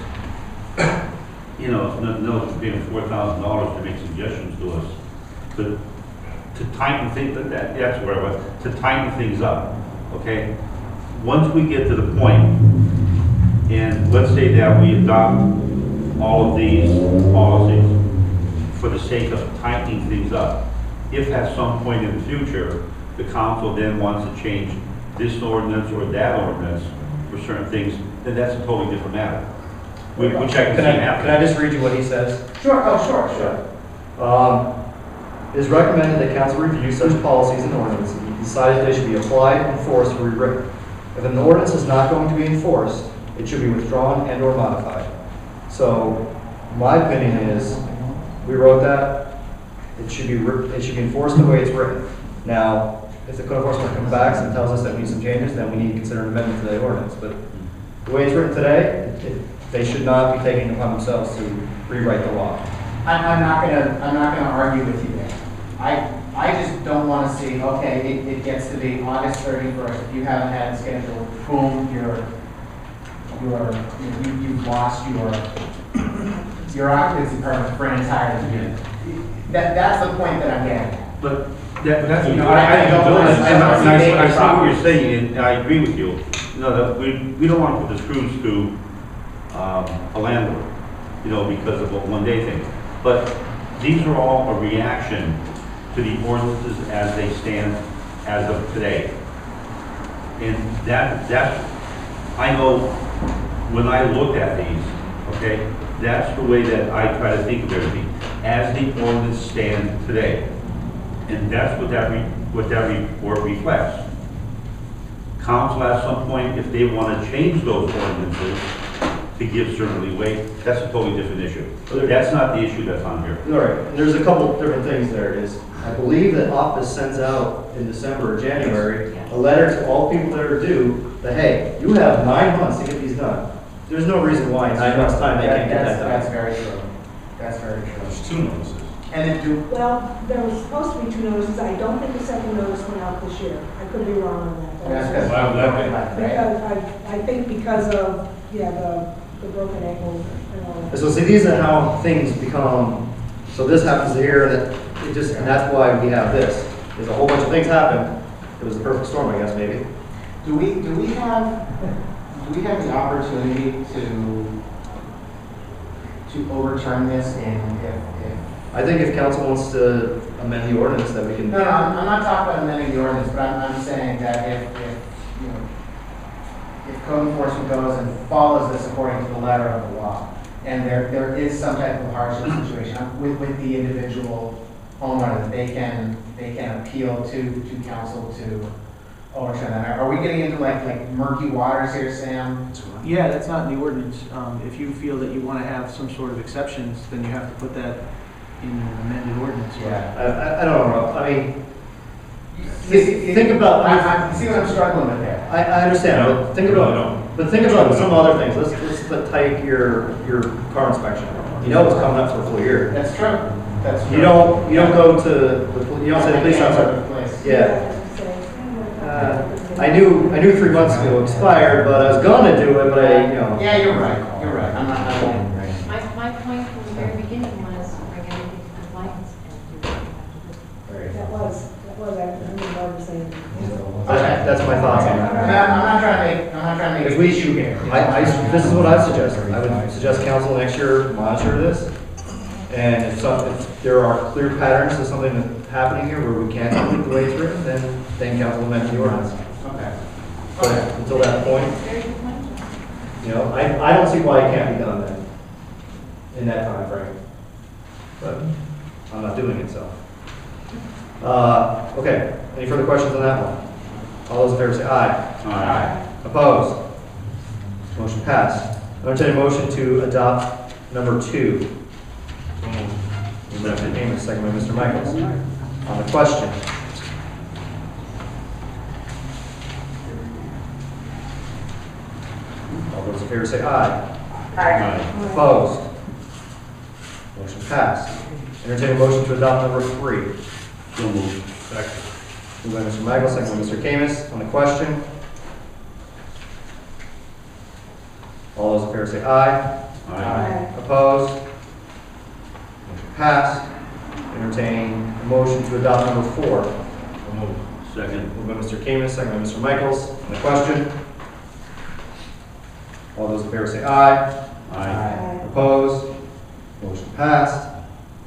[SPEAKER 12] if nothing else, to pay them $4,000 to make suggestions to us, but to tighten things, that's where I was, to tighten things up, okay? Once we get to the point, and let's say that we adopt all of these policies for the sake of tightening things up, if at some point in the future, the council then wants to change this ordinance or that ordinance for certain things, then that's a totally different matter. Which I can see happen.
[SPEAKER 3] Can I just read you what he says?
[SPEAKER 4] Sure, sure.
[SPEAKER 3] It is recommended that council review such policies and ordinances and decide if they should be applied, enforced, or rewritten. If an ordinance is not going to be enforced, it should be withdrawn and/or modified. So, my opinion is, we wrote that, it should be enforced the way it's written. Now, if the code enforcement comes back and tells us that we need some changes, then we need to consider an amendment to the ordinance. But the way it's written today, they should not be taking it upon themselves to rewrite the law.
[SPEAKER 4] I'm not gonna argue with you there. I just don't want to see, okay, it gets to be August 31st. If you haven't had it scheduled, boom, you've lost your occupancy permit for an entire year. That's the point that I'm getting at.
[SPEAKER 12] But that's,
[SPEAKER 4] I
[SPEAKER 12] see what you're saying, and I agree with you. That we don't want to put the screws to a landlord, because of a one-day thing. But these are all a reaction to the ordinances as they stand as of today. And that's, I know when I look at these, okay, that's the way that I try to think of everything, as the ordinance stand today. And that's what what that report reflects. Council at some point, if they want to change those ordinances to give certain leeway, that's a totally different issue. That's not the issue that's on here.
[SPEAKER 3] All right, and there's a couple different things there. Is I believe that office sends out in December or January a letter to all people that are due that, hey, you have 9 months to get these done. There's no reason why in 9 months' time they can't get that done.
[SPEAKER 4] That's very true. That's very true.
[SPEAKER 1] There's 2 notices.
[SPEAKER 4] And then do,
[SPEAKER 6] Well, there was supposed to be 2 notices. I don't think the second notice went out this year. I could be wrong on that.
[SPEAKER 4] that's because.
[SPEAKER 1] Why would that be?
[SPEAKER 6] Because I think because of, the broken ankle and all that.
[SPEAKER 3] So see, these are how things become, so this happens here, and and that's why we have this. There's a whole bunch of things happen. It was the perfect storm, I guess, maybe.
[SPEAKER 4] Do we have the opportunity to overturn this and if
[SPEAKER 3] I think if council wants to amend the ordinance, that we can.
[SPEAKER 4] No, I'm not talking about amending the ordinance, but I'm saying that if code enforcement goes and follows this according to the letter of the law, and there is some type of hardship situation with the individual homeowner, that they can appeal to council to overturn that. Are we getting into like murky waters here, Sam?
[SPEAKER 7] Yeah, that's not in the ordinance. If you feel that you want to have some sort of exceptions, then you have to put that in an amended ordinance.
[SPEAKER 3] I don't know, I mean,
[SPEAKER 4] See
[SPEAKER 3] think about.
[SPEAKER 4] I see what I'm struggling with there.
[SPEAKER 3] I understand, but think about some other things. Let's take your car inspection. You know it's coming up for a full year.
[SPEAKER 4] That's true. That's true.
[SPEAKER 3] You don't go to you don't say the police officer. Yeah. I knew 3 months ago expired, but I was gonna do it, but
[SPEAKER 4] Yeah, you're right. You're right. I'm not.
[SPEAKER 2] My point from the very beginning was bring everything to compliance and do what you have to do.
[SPEAKER 6] That was, I remember Barbara saying.
[SPEAKER 3] That's my thoughts on that.
[SPEAKER 4] I'm not trying to make
[SPEAKER 3] If
[SPEAKER 4] an
[SPEAKER 3] we
[SPEAKER 4] issue here.
[SPEAKER 3] this is what I suggest. I would suggest council next year monitor this. And if there are clear patterns of something that's happening here where we can't do it the way it's written, then council amend the ordinance.
[SPEAKER 4] Okay.
[SPEAKER 3] But until that point,
[SPEAKER 2] Very good point.
[SPEAKER 3] I don't see why it can't be done then, in that time frame. But I'm not doing it, so. Okay, any further questions on that one? All those in favor say aye.
[SPEAKER 12] Aye.
[SPEAKER 3] Opposed? Motion passed. I entertain a motion to adopt number 2. Mr. Amos, second by Mr. Michaels. On the question. All those in favor say aye.
[SPEAKER 5] Aye.
[SPEAKER 3] Opposed? Motion passed. Entertain a motion to adopt number 3.
[SPEAKER 12] So moved.
[SPEAKER 1] Second.
[SPEAKER 3] Moved by Mr. Michaels, second by Mr. Camus. On the question. All those in favor say aye.
[SPEAKER 12] Aye.
[SPEAKER 3] Opposed? Motion passed. Entertain a motion to adopt number 4.
[SPEAKER 1] So moved.
[SPEAKER 12] Second.
[SPEAKER 3] Moved by Mr. Camus, second by Mr. Michaels. On the question. All those in favor say aye.
[SPEAKER 12] Aye.
[SPEAKER 3] Opposed? Motion passed.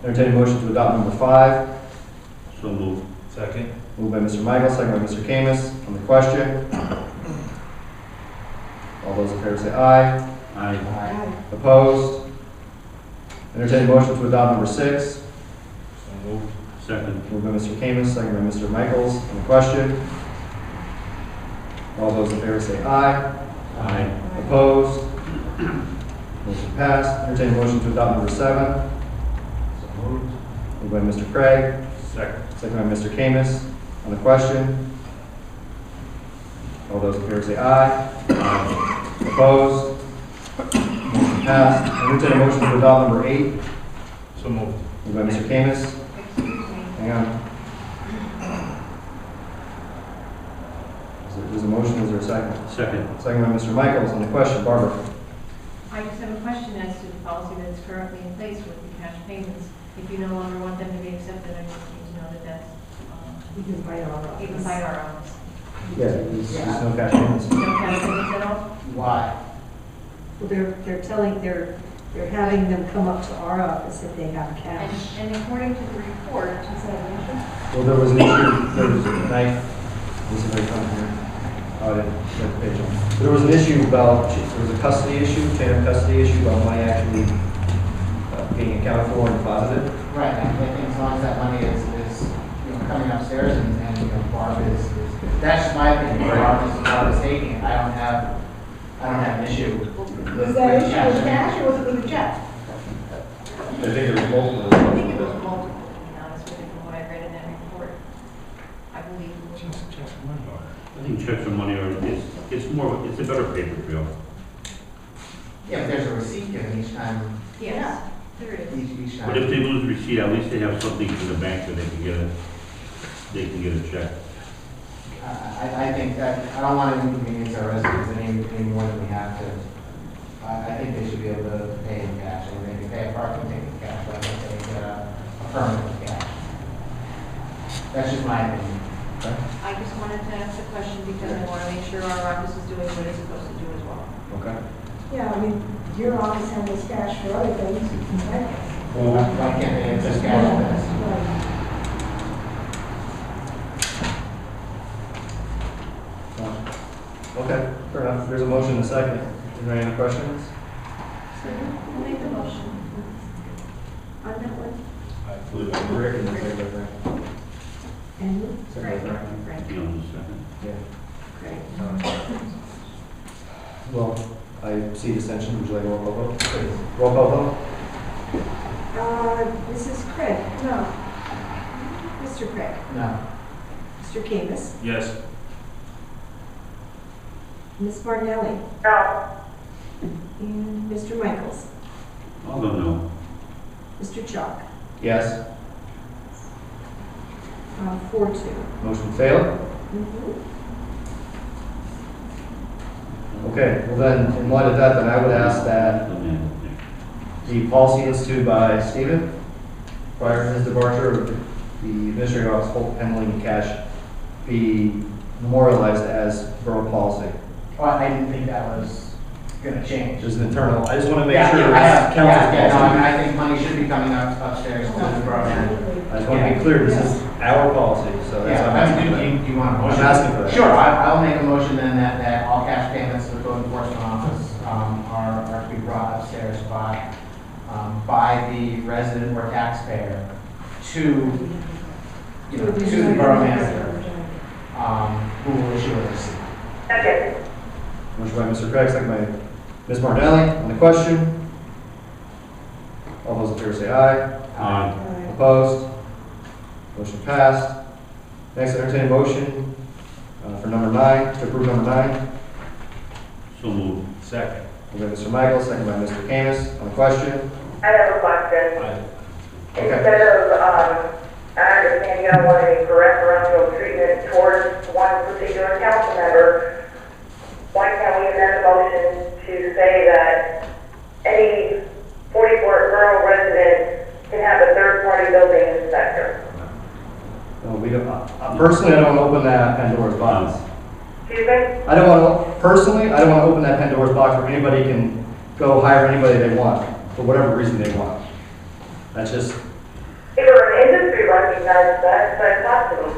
[SPEAKER 3] Entertain a motion to adopt number 5.
[SPEAKER 12] So moved.
[SPEAKER 1] Second.
[SPEAKER 3] Moved by Mr. Michaels, second by Mr. Camus. On the question. All those in favor say aye.
[SPEAKER 12] Aye.
[SPEAKER 3] Opposed? Entertain a motion to adopt number 6.
[SPEAKER 1] So moved.
[SPEAKER 12] Second.
[SPEAKER 3] Moved by Mr. Camus, second by Mr. Michaels. On the question. All those in favor say aye.
[SPEAKER 12] Aye.
[SPEAKER 3] Opposed? Motion passed. Entertain a motion to adopt number 7.
[SPEAKER 1] So moved.
[SPEAKER 3] Moved by Mr. Craig,
[SPEAKER 1] Second.
[SPEAKER 3] second by Mr. Camus. On the question. All those in favor say aye. Opposed? Motion passed. Entertain a motion to adopt number 8.
[SPEAKER 1] So moved.
[SPEAKER 3] Moved by Mr. Camus.
[SPEAKER 2] Excuse me.
[SPEAKER 3] Hang on. There's a motion, is there a second?
[SPEAKER 12] Second.
[SPEAKER 3] Second by Mr. Michaels. On the question, Barbara.
[SPEAKER 2] I just have a question as to the policy that's currently in place with the cash payments. If you no longer want them to be accepted, I just need to know that that's,
[SPEAKER 6] You can buy our office.
[SPEAKER 2] even by our office.
[SPEAKER 3] Yeah, there's no cash payments.
[SPEAKER 2] No cash payments at all?
[SPEAKER 4] Why?
[SPEAKER 14] Well, they're having them come up to our office if they have cash.
[SPEAKER 2] And according to the report, is that an issue?
[SPEAKER 3] Well, there was an issue, there was a knife, this is very common here. Oh, I didn't get the page on. There was an issue about, there was a custody issue, chain of custody issue about money actually being accounted for and deposited.
[SPEAKER 4] Right, I think as long as that money is coming upstairs and, you know, Barb is, that's just my opinion, Barb is taking it, I don't have an issue with
[SPEAKER 6] Was that issue with cash or was it with a check?
[SPEAKER 3] I think there was multiple.
[SPEAKER 2] I think it was multiple, to be honest with you, from what I read in that report. I believe it was.
[SPEAKER 12] I think checks or money are, it's more, it's a better paper trail.
[SPEAKER 4] Yeah, but there's a receipt given each time,
[SPEAKER 2] Yes, there is.
[SPEAKER 4] each time.
[SPEAKER 12] But if they lose the receipt, at least they have something from the bank that they can get a check.
[SPEAKER 4] I think that, I don't want to inconvenience our residents any more than we have to. I think they should be able to pay in cash, and they can pay a parking ticket in cash, but I think they get a permit in cash. That's just my opinion.
[SPEAKER 2] I just wanted to ask the question because I want to make sure our office is doing what it's supposed to do as well.
[SPEAKER 3] Okay.
[SPEAKER 6] Yeah, I mean, your office handles cash for other things, right?
[SPEAKER 4] Why can't they have just cash for this?
[SPEAKER 6] Right.
[SPEAKER 3] Okay, fair enough. There's a motion and a second. Is there any other questions?
[SPEAKER 2] So we'll make the motion. On that one?
[SPEAKER 3] I believe I'm Rick and then second by Frank.
[SPEAKER 2] And
[SPEAKER 3] Second by Frank.
[SPEAKER 2] Frank.
[SPEAKER 12] You know, just a second.
[SPEAKER 3] Yeah.
[SPEAKER 2] Great.
[SPEAKER 3] Well, I see dissension. Would you like a roll call vote? Please. Roll call vote?
[SPEAKER 14] Mrs. Craig? No. Mr. Craig?
[SPEAKER 4] No.
[SPEAKER 14] Mr. Camus?
[SPEAKER 1] Yes.
[SPEAKER 14] Ms. Martinelli?
[SPEAKER 5] No.
[SPEAKER 14] And Mr. Michaels?
[SPEAKER 12] I'll go no.
[SPEAKER 14] Mr. Chalk?
[SPEAKER 3] Yes.
[SPEAKER 14] 4-2.
[SPEAKER 3] Motion failed. Okay, well then, in light of that, then I would ask that the policy instituted by Stephen prior to his departure, the administrative office handling cash be memorialized as borough policy.
[SPEAKER 4] Well, I didn't think that was gonna change.
[SPEAKER 3] There's an internal, I just want to make
[SPEAKER 4] Yeah,
[SPEAKER 3] sure
[SPEAKER 4] I have,
[SPEAKER 3] it's council's
[SPEAKER 4] yeah, no, I mean,
[SPEAKER 3] policy.
[SPEAKER 4] I think money should be coming upstairs to the borough.
[SPEAKER 3] I just want to be clear, this is our policy, so that's
[SPEAKER 4] Yeah,
[SPEAKER 3] what I'm
[SPEAKER 4] I
[SPEAKER 3] asking
[SPEAKER 4] mean,
[SPEAKER 3] for.
[SPEAKER 4] do you want a
[SPEAKER 3] I'm
[SPEAKER 4] motion?
[SPEAKER 3] asking for that.
[SPEAKER 4] Sure, I'll make a motion then that all cash payments to the code enforcement office are to be brought upstairs by the resident or taxpayer to, you know, to the borough manager, who will issue a receipt.
[SPEAKER 5] Second.
[SPEAKER 3] Motion by Mr. Craig, second by Ms. Martinelli. On the question? All those in favor say aye.
[SPEAKER 12] Aye.
[SPEAKER 3] Opposed? Motion passed. Next, I entertain a motion for number 9, to approve number 9.
[SPEAKER 12] So moved.
[SPEAKER 1] Second.
[SPEAKER 3] Moved by Mr. Michael, second by Mr. Camus. On the question?
[SPEAKER 5] I have a question.
[SPEAKER 3] Okay.
[SPEAKER 5] Instead of, I understand you don't want any preferential treatment towards one particular council member, why can't we amend the motion to say that any 44 borough resident can have a third-party building inspector?
[SPEAKER 3] No, we don't, personally, I don't want to open that Pandora's box.
[SPEAKER 5] Excuse me?
[SPEAKER 3] I don't want to, personally, I don't want to open that Pandora's box where anybody can go hire anybody they want, for whatever reason they want. That's just,
[SPEAKER 5] If we're an industry recognizes that, that's possible.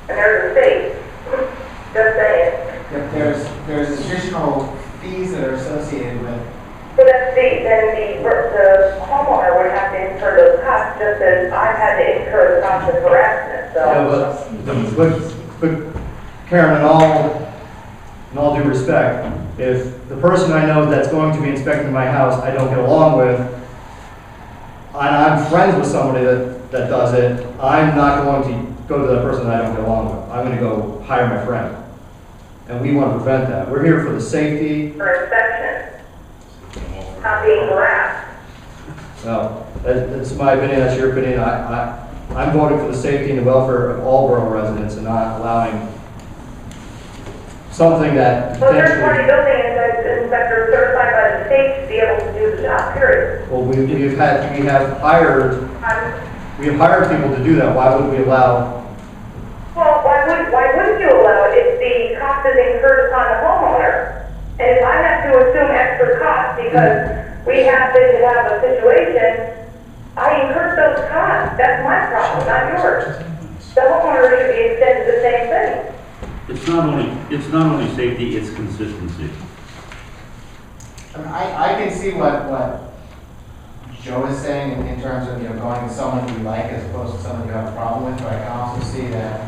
[SPEAKER 5] And there's a state, just saying.
[SPEAKER 4] There's additional fees that are associated with.
[SPEAKER 5] So that's the homeowner would have to incur those costs, just as I've had to incur the cost of harassment, so.
[SPEAKER 3] but Karen, in all due respect, if the person I know that's going to be inspecting my house I don't get along with, and I'm friends with somebody that does it, I'm not going to go to that person that I don't get along with. I'm going to go hire my friend. And we want to prevent that. We're here for the safety.
[SPEAKER 5] For inspection, not being harassed.
[SPEAKER 3] No, that's my opinion, that's your opinion. I'm voting for the safety and the welfare of all borough residents and not allowing something that
[SPEAKER 5] So third-party
[SPEAKER 3] potentially...
[SPEAKER 5] building inspector certified by the state to be able to do the job, period.
[SPEAKER 3] Well, we have hired people to do that. Why would we allow...
[SPEAKER 5] Well, why wouldn't you allow it if the cost is incurred upon the homeowner? And if I have to assume extra costs because we happen to have a situation, I incurred those costs. That's my problem, not yours. The homeowner should be extended the same thing.
[SPEAKER 12] It's not only safety, it's consistency.
[SPEAKER 4] I mean, I can see what Joe is saying in terms of, going to someone you like as opposed to someone you have a problem with, but I can also see that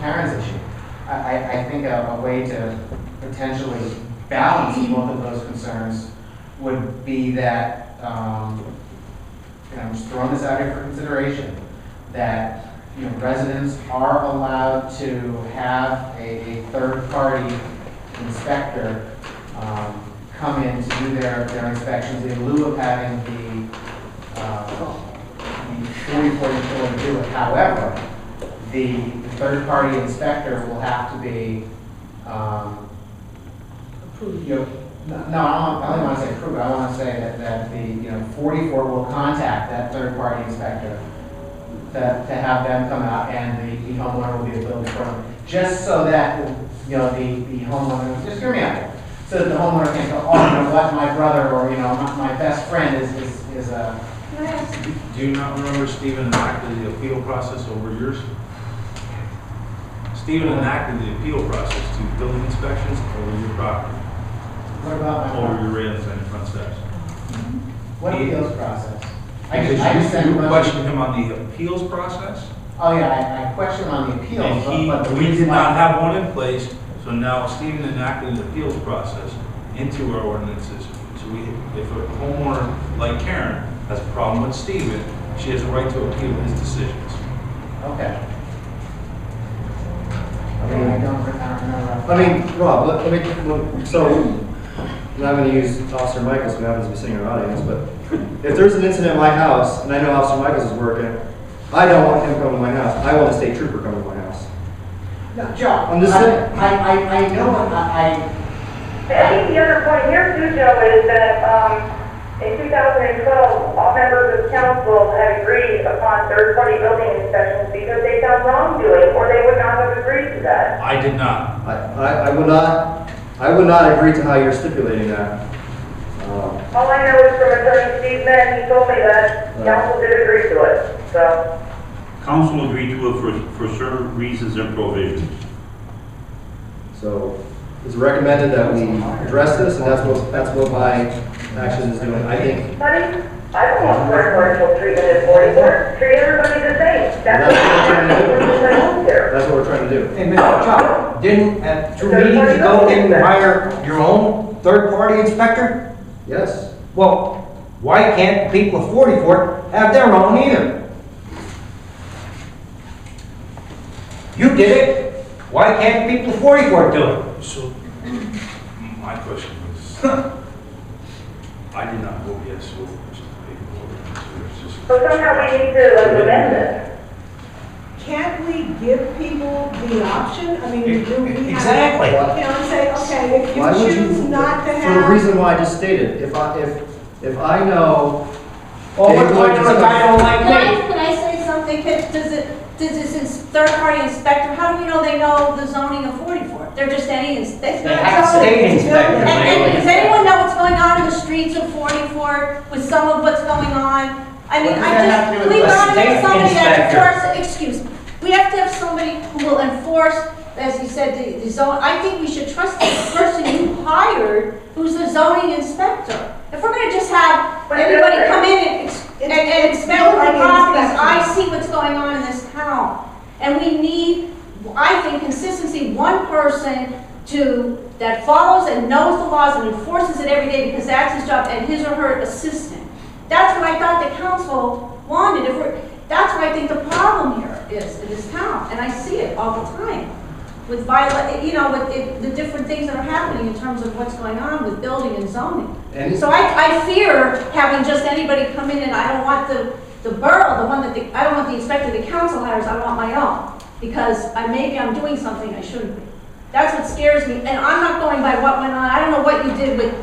[SPEAKER 4] Karen's issue. I think a way to potentially balance both of those concerns would be that, I'm just throwing this out here for consideration, that, residents are allowed to have a third-party inspector come in to do their inspections in lieu of having the 44 to do it. However, the third-party inspector will have to be, no, I only want to say approved. I want to say that the 44 will contact that third-party inspector to have them come out, and the homeowner will be the building permit, just so that the homeowner, just hear me out, so that the homeowner can go, oh, you know what, my brother or my best friend is a.
[SPEAKER 2] Can I ask,
[SPEAKER 1] Do you not remember Stephen enacted the appeal process over years? Stephen enacted the appeal process to building inspections over your property,
[SPEAKER 4] What about my
[SPEAKER 1] over
[SPEAKER 4] brother?
[SPEAKER 1] your railings and front steps.
[SPEAKER 4] What appeals process?
[SPEAKER 1] Because
[SPEAKER 4] sent
[SPEAKER 1] you
[SPEAKER 4] a bunch-
[SPEAKER 1] questioned him on the appeals process,
[SPEAKER 4] Oh yeah, I question on the appeals,
[SPEAKER 1] and
[SPEAKER 4] but the
[SPEAKER 1] we
[SPEAKER 4] reason
[SPEAKER 1] did
[SPEAKER 4] why-
[SPEAKER 1] not have one in place, so now Stephen enacted an appeals process into our ordinances. So if a homeowner like Karen has a problem with Stephen, she has a right to appeal his decisions.
[SPEAKER 4] Okay. I don't remember.
[SPEAKER 3] Rob, let me, so, I'm not gonna use Officer Michaels, who happens to be sitting in our audience, but if there's an incident in my house, and I know Officer Michaels is working, I don't want him coming to my house, I want a state trooper coming to my house.
[SPEAKER 4] No, Joe,
[SPEAKER 3] I'm just saying.
[SPEAKER 4] I know,
[SPEAKER 5] I think the other point here too, Joe, is that, in 2012, all members of council had agreed upon third-party building inspections because they found wrongdoing, or they would not have agreed to that.
[SPEAKER 1] I did not.
[SPEAKER 3] I would not agree to how you're stipulating that.
[SPEAKER 5] All I know is from Attorney Steve Mann, he told me that council did agree to it, so.
[SPEAKER 12] Council agreed to it for certain reasons and provisions.
[SPEAKER 3] So, it's recommended that we address this, and that's what my action is doing. I think
[SPEAKER 5] Honey, I don't want preferential treatment at 44. Treat everybody the same. That's
[SPEAKER 3] that's what we're trying to do.
[SPEAKER 13] Hey, Mr. Chuck, didn't at 2 meetings ago, didn't you hire your own third-party inspector?
[SPEAKER 3] Yes.
[SPEAKER 13] Well, why can't the people of 44 have their own either? You did it. Why can't the people of 44 do it?
[SPEAKER 1] So, my question was, I did not vote yes for the paperwork. It's just-
[SPEAKER 5] So somehow we need to amend this.
[SPEAKER 6] Can't we give people the option? I mean, do we have?
[SPEAKER 13] Exactly.
[SPEAKER 6] And say, okay, if
[SPEAKER 3] Why would
[SPEAKER 6] you choose not to
[SPEAKER 3] For the
[SPEAKER 6] have.
[SPEAKER 3] reason why I just stated, if I know.
[SPEAKER 13] Well, what kind of a guy don't like me?
[SPEAKER 2] can I say something? Does this third-party inspector, how do we know they know the zoning of 44? They're just any inspector.
[SPEAKER 13] They have state inspectors.
[SPEAKER 2] And does anyone know what's going on in the streets of 44 with some of what's going on? I mean,
[SPEAKER 13] What does that have to do with
[SPEAKER 2] we
[SPEAKER 13] a
[SPEAKER 2] gotta
[SPEAKER 13] state
[SPEAKER 2] have somebody that
[SPEAKER 13] inspector?
[SPEAKER 2] enforces, excuse me, we have to have somebody who will enforce, as you said, the zone. I think we should trust the person you hired, who's the zoning inspector. If we're gonna just have everybody come in and inspect our
[SPEAKER 6] building
[SPEAKER 2] properties, I
[SPEAKER 6] inspection.
[SPEAKER 2] see what's going on in this town. And we need, I think, consistency, one person that follows and knows the laws and enforces it every day because that's his job, and his or her assistant. That's what I thought the council wanted. That's what I think the problem here is in this town, and I see it all the time with the different things that are happening in terms of what's going on with building and zoning.
[SPEAKER 3] And-
[SPEAKER 2] So I fear having just anybody come in, and I don't want the borough, the one that I don't want the inspector the council hires, I want my own, because maybe I'm doing something I shouldn't be. That's what scares me, and I'm not going by what went on. I don't know what you did with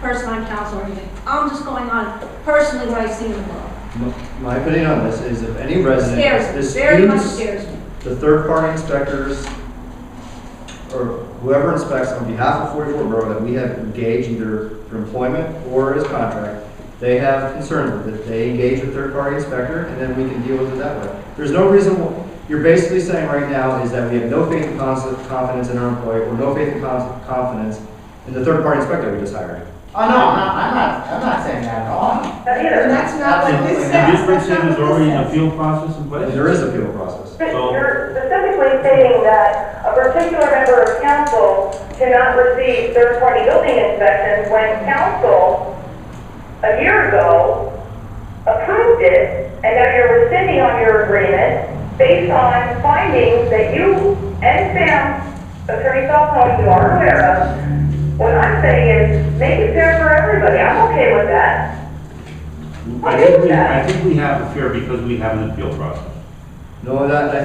[SPEAKER 2] person on council or anything. I'm just going on personally what I see in the world.
[SPEAKER 3] My opinion on this is if any resident
[SPEAKER 2] Scares me, very much
[SPEAKER 3] disputes
[SPEAKER 2] scares me.
[SPEAKER 3] the third-party inspectors or whoever inspects on behalf of 44 Borough that we have engaged either for employment or as contract, they have concerns with it. They engage a third-party inspector, and then we can deal with it that way. There's no reason, you're basically saying right now is that we have no faith and confidence in our employee, or no faith and confidence in the third-party inspector we just hired.
[SPEAKER 4] Oh, no, I'm not saying that at all.
[SPEAKER 5] Not either.
[SPEAKER 6] And that's not what this says.
[SPEAKER 12] And this one
[SPEAKER 6] That's not
[SPEAKER 12] said there's
[SPEAKER 6] what this
[SPEAKER 12] already an
[SPEAKER 6] says.
[SPEAKER 12] appeal process in place?
[SPEAKER 3] There is appeal process.
[SPEAKER 12] So-
[SPEAKER 5] You're specifically stating that a particular member of council cannot receive third-party building inspections when council, a year ago, approved it, and now you're rescinding on your agreement based on findings that you and Sam, Attorney Falcone, you are aware of. What I'm saying is, make it fair for everybody. I'm okay with that.
[SPEAKER 12] I think we have it fair because we have an appeal process.
[SPEAKER 3] No, that, I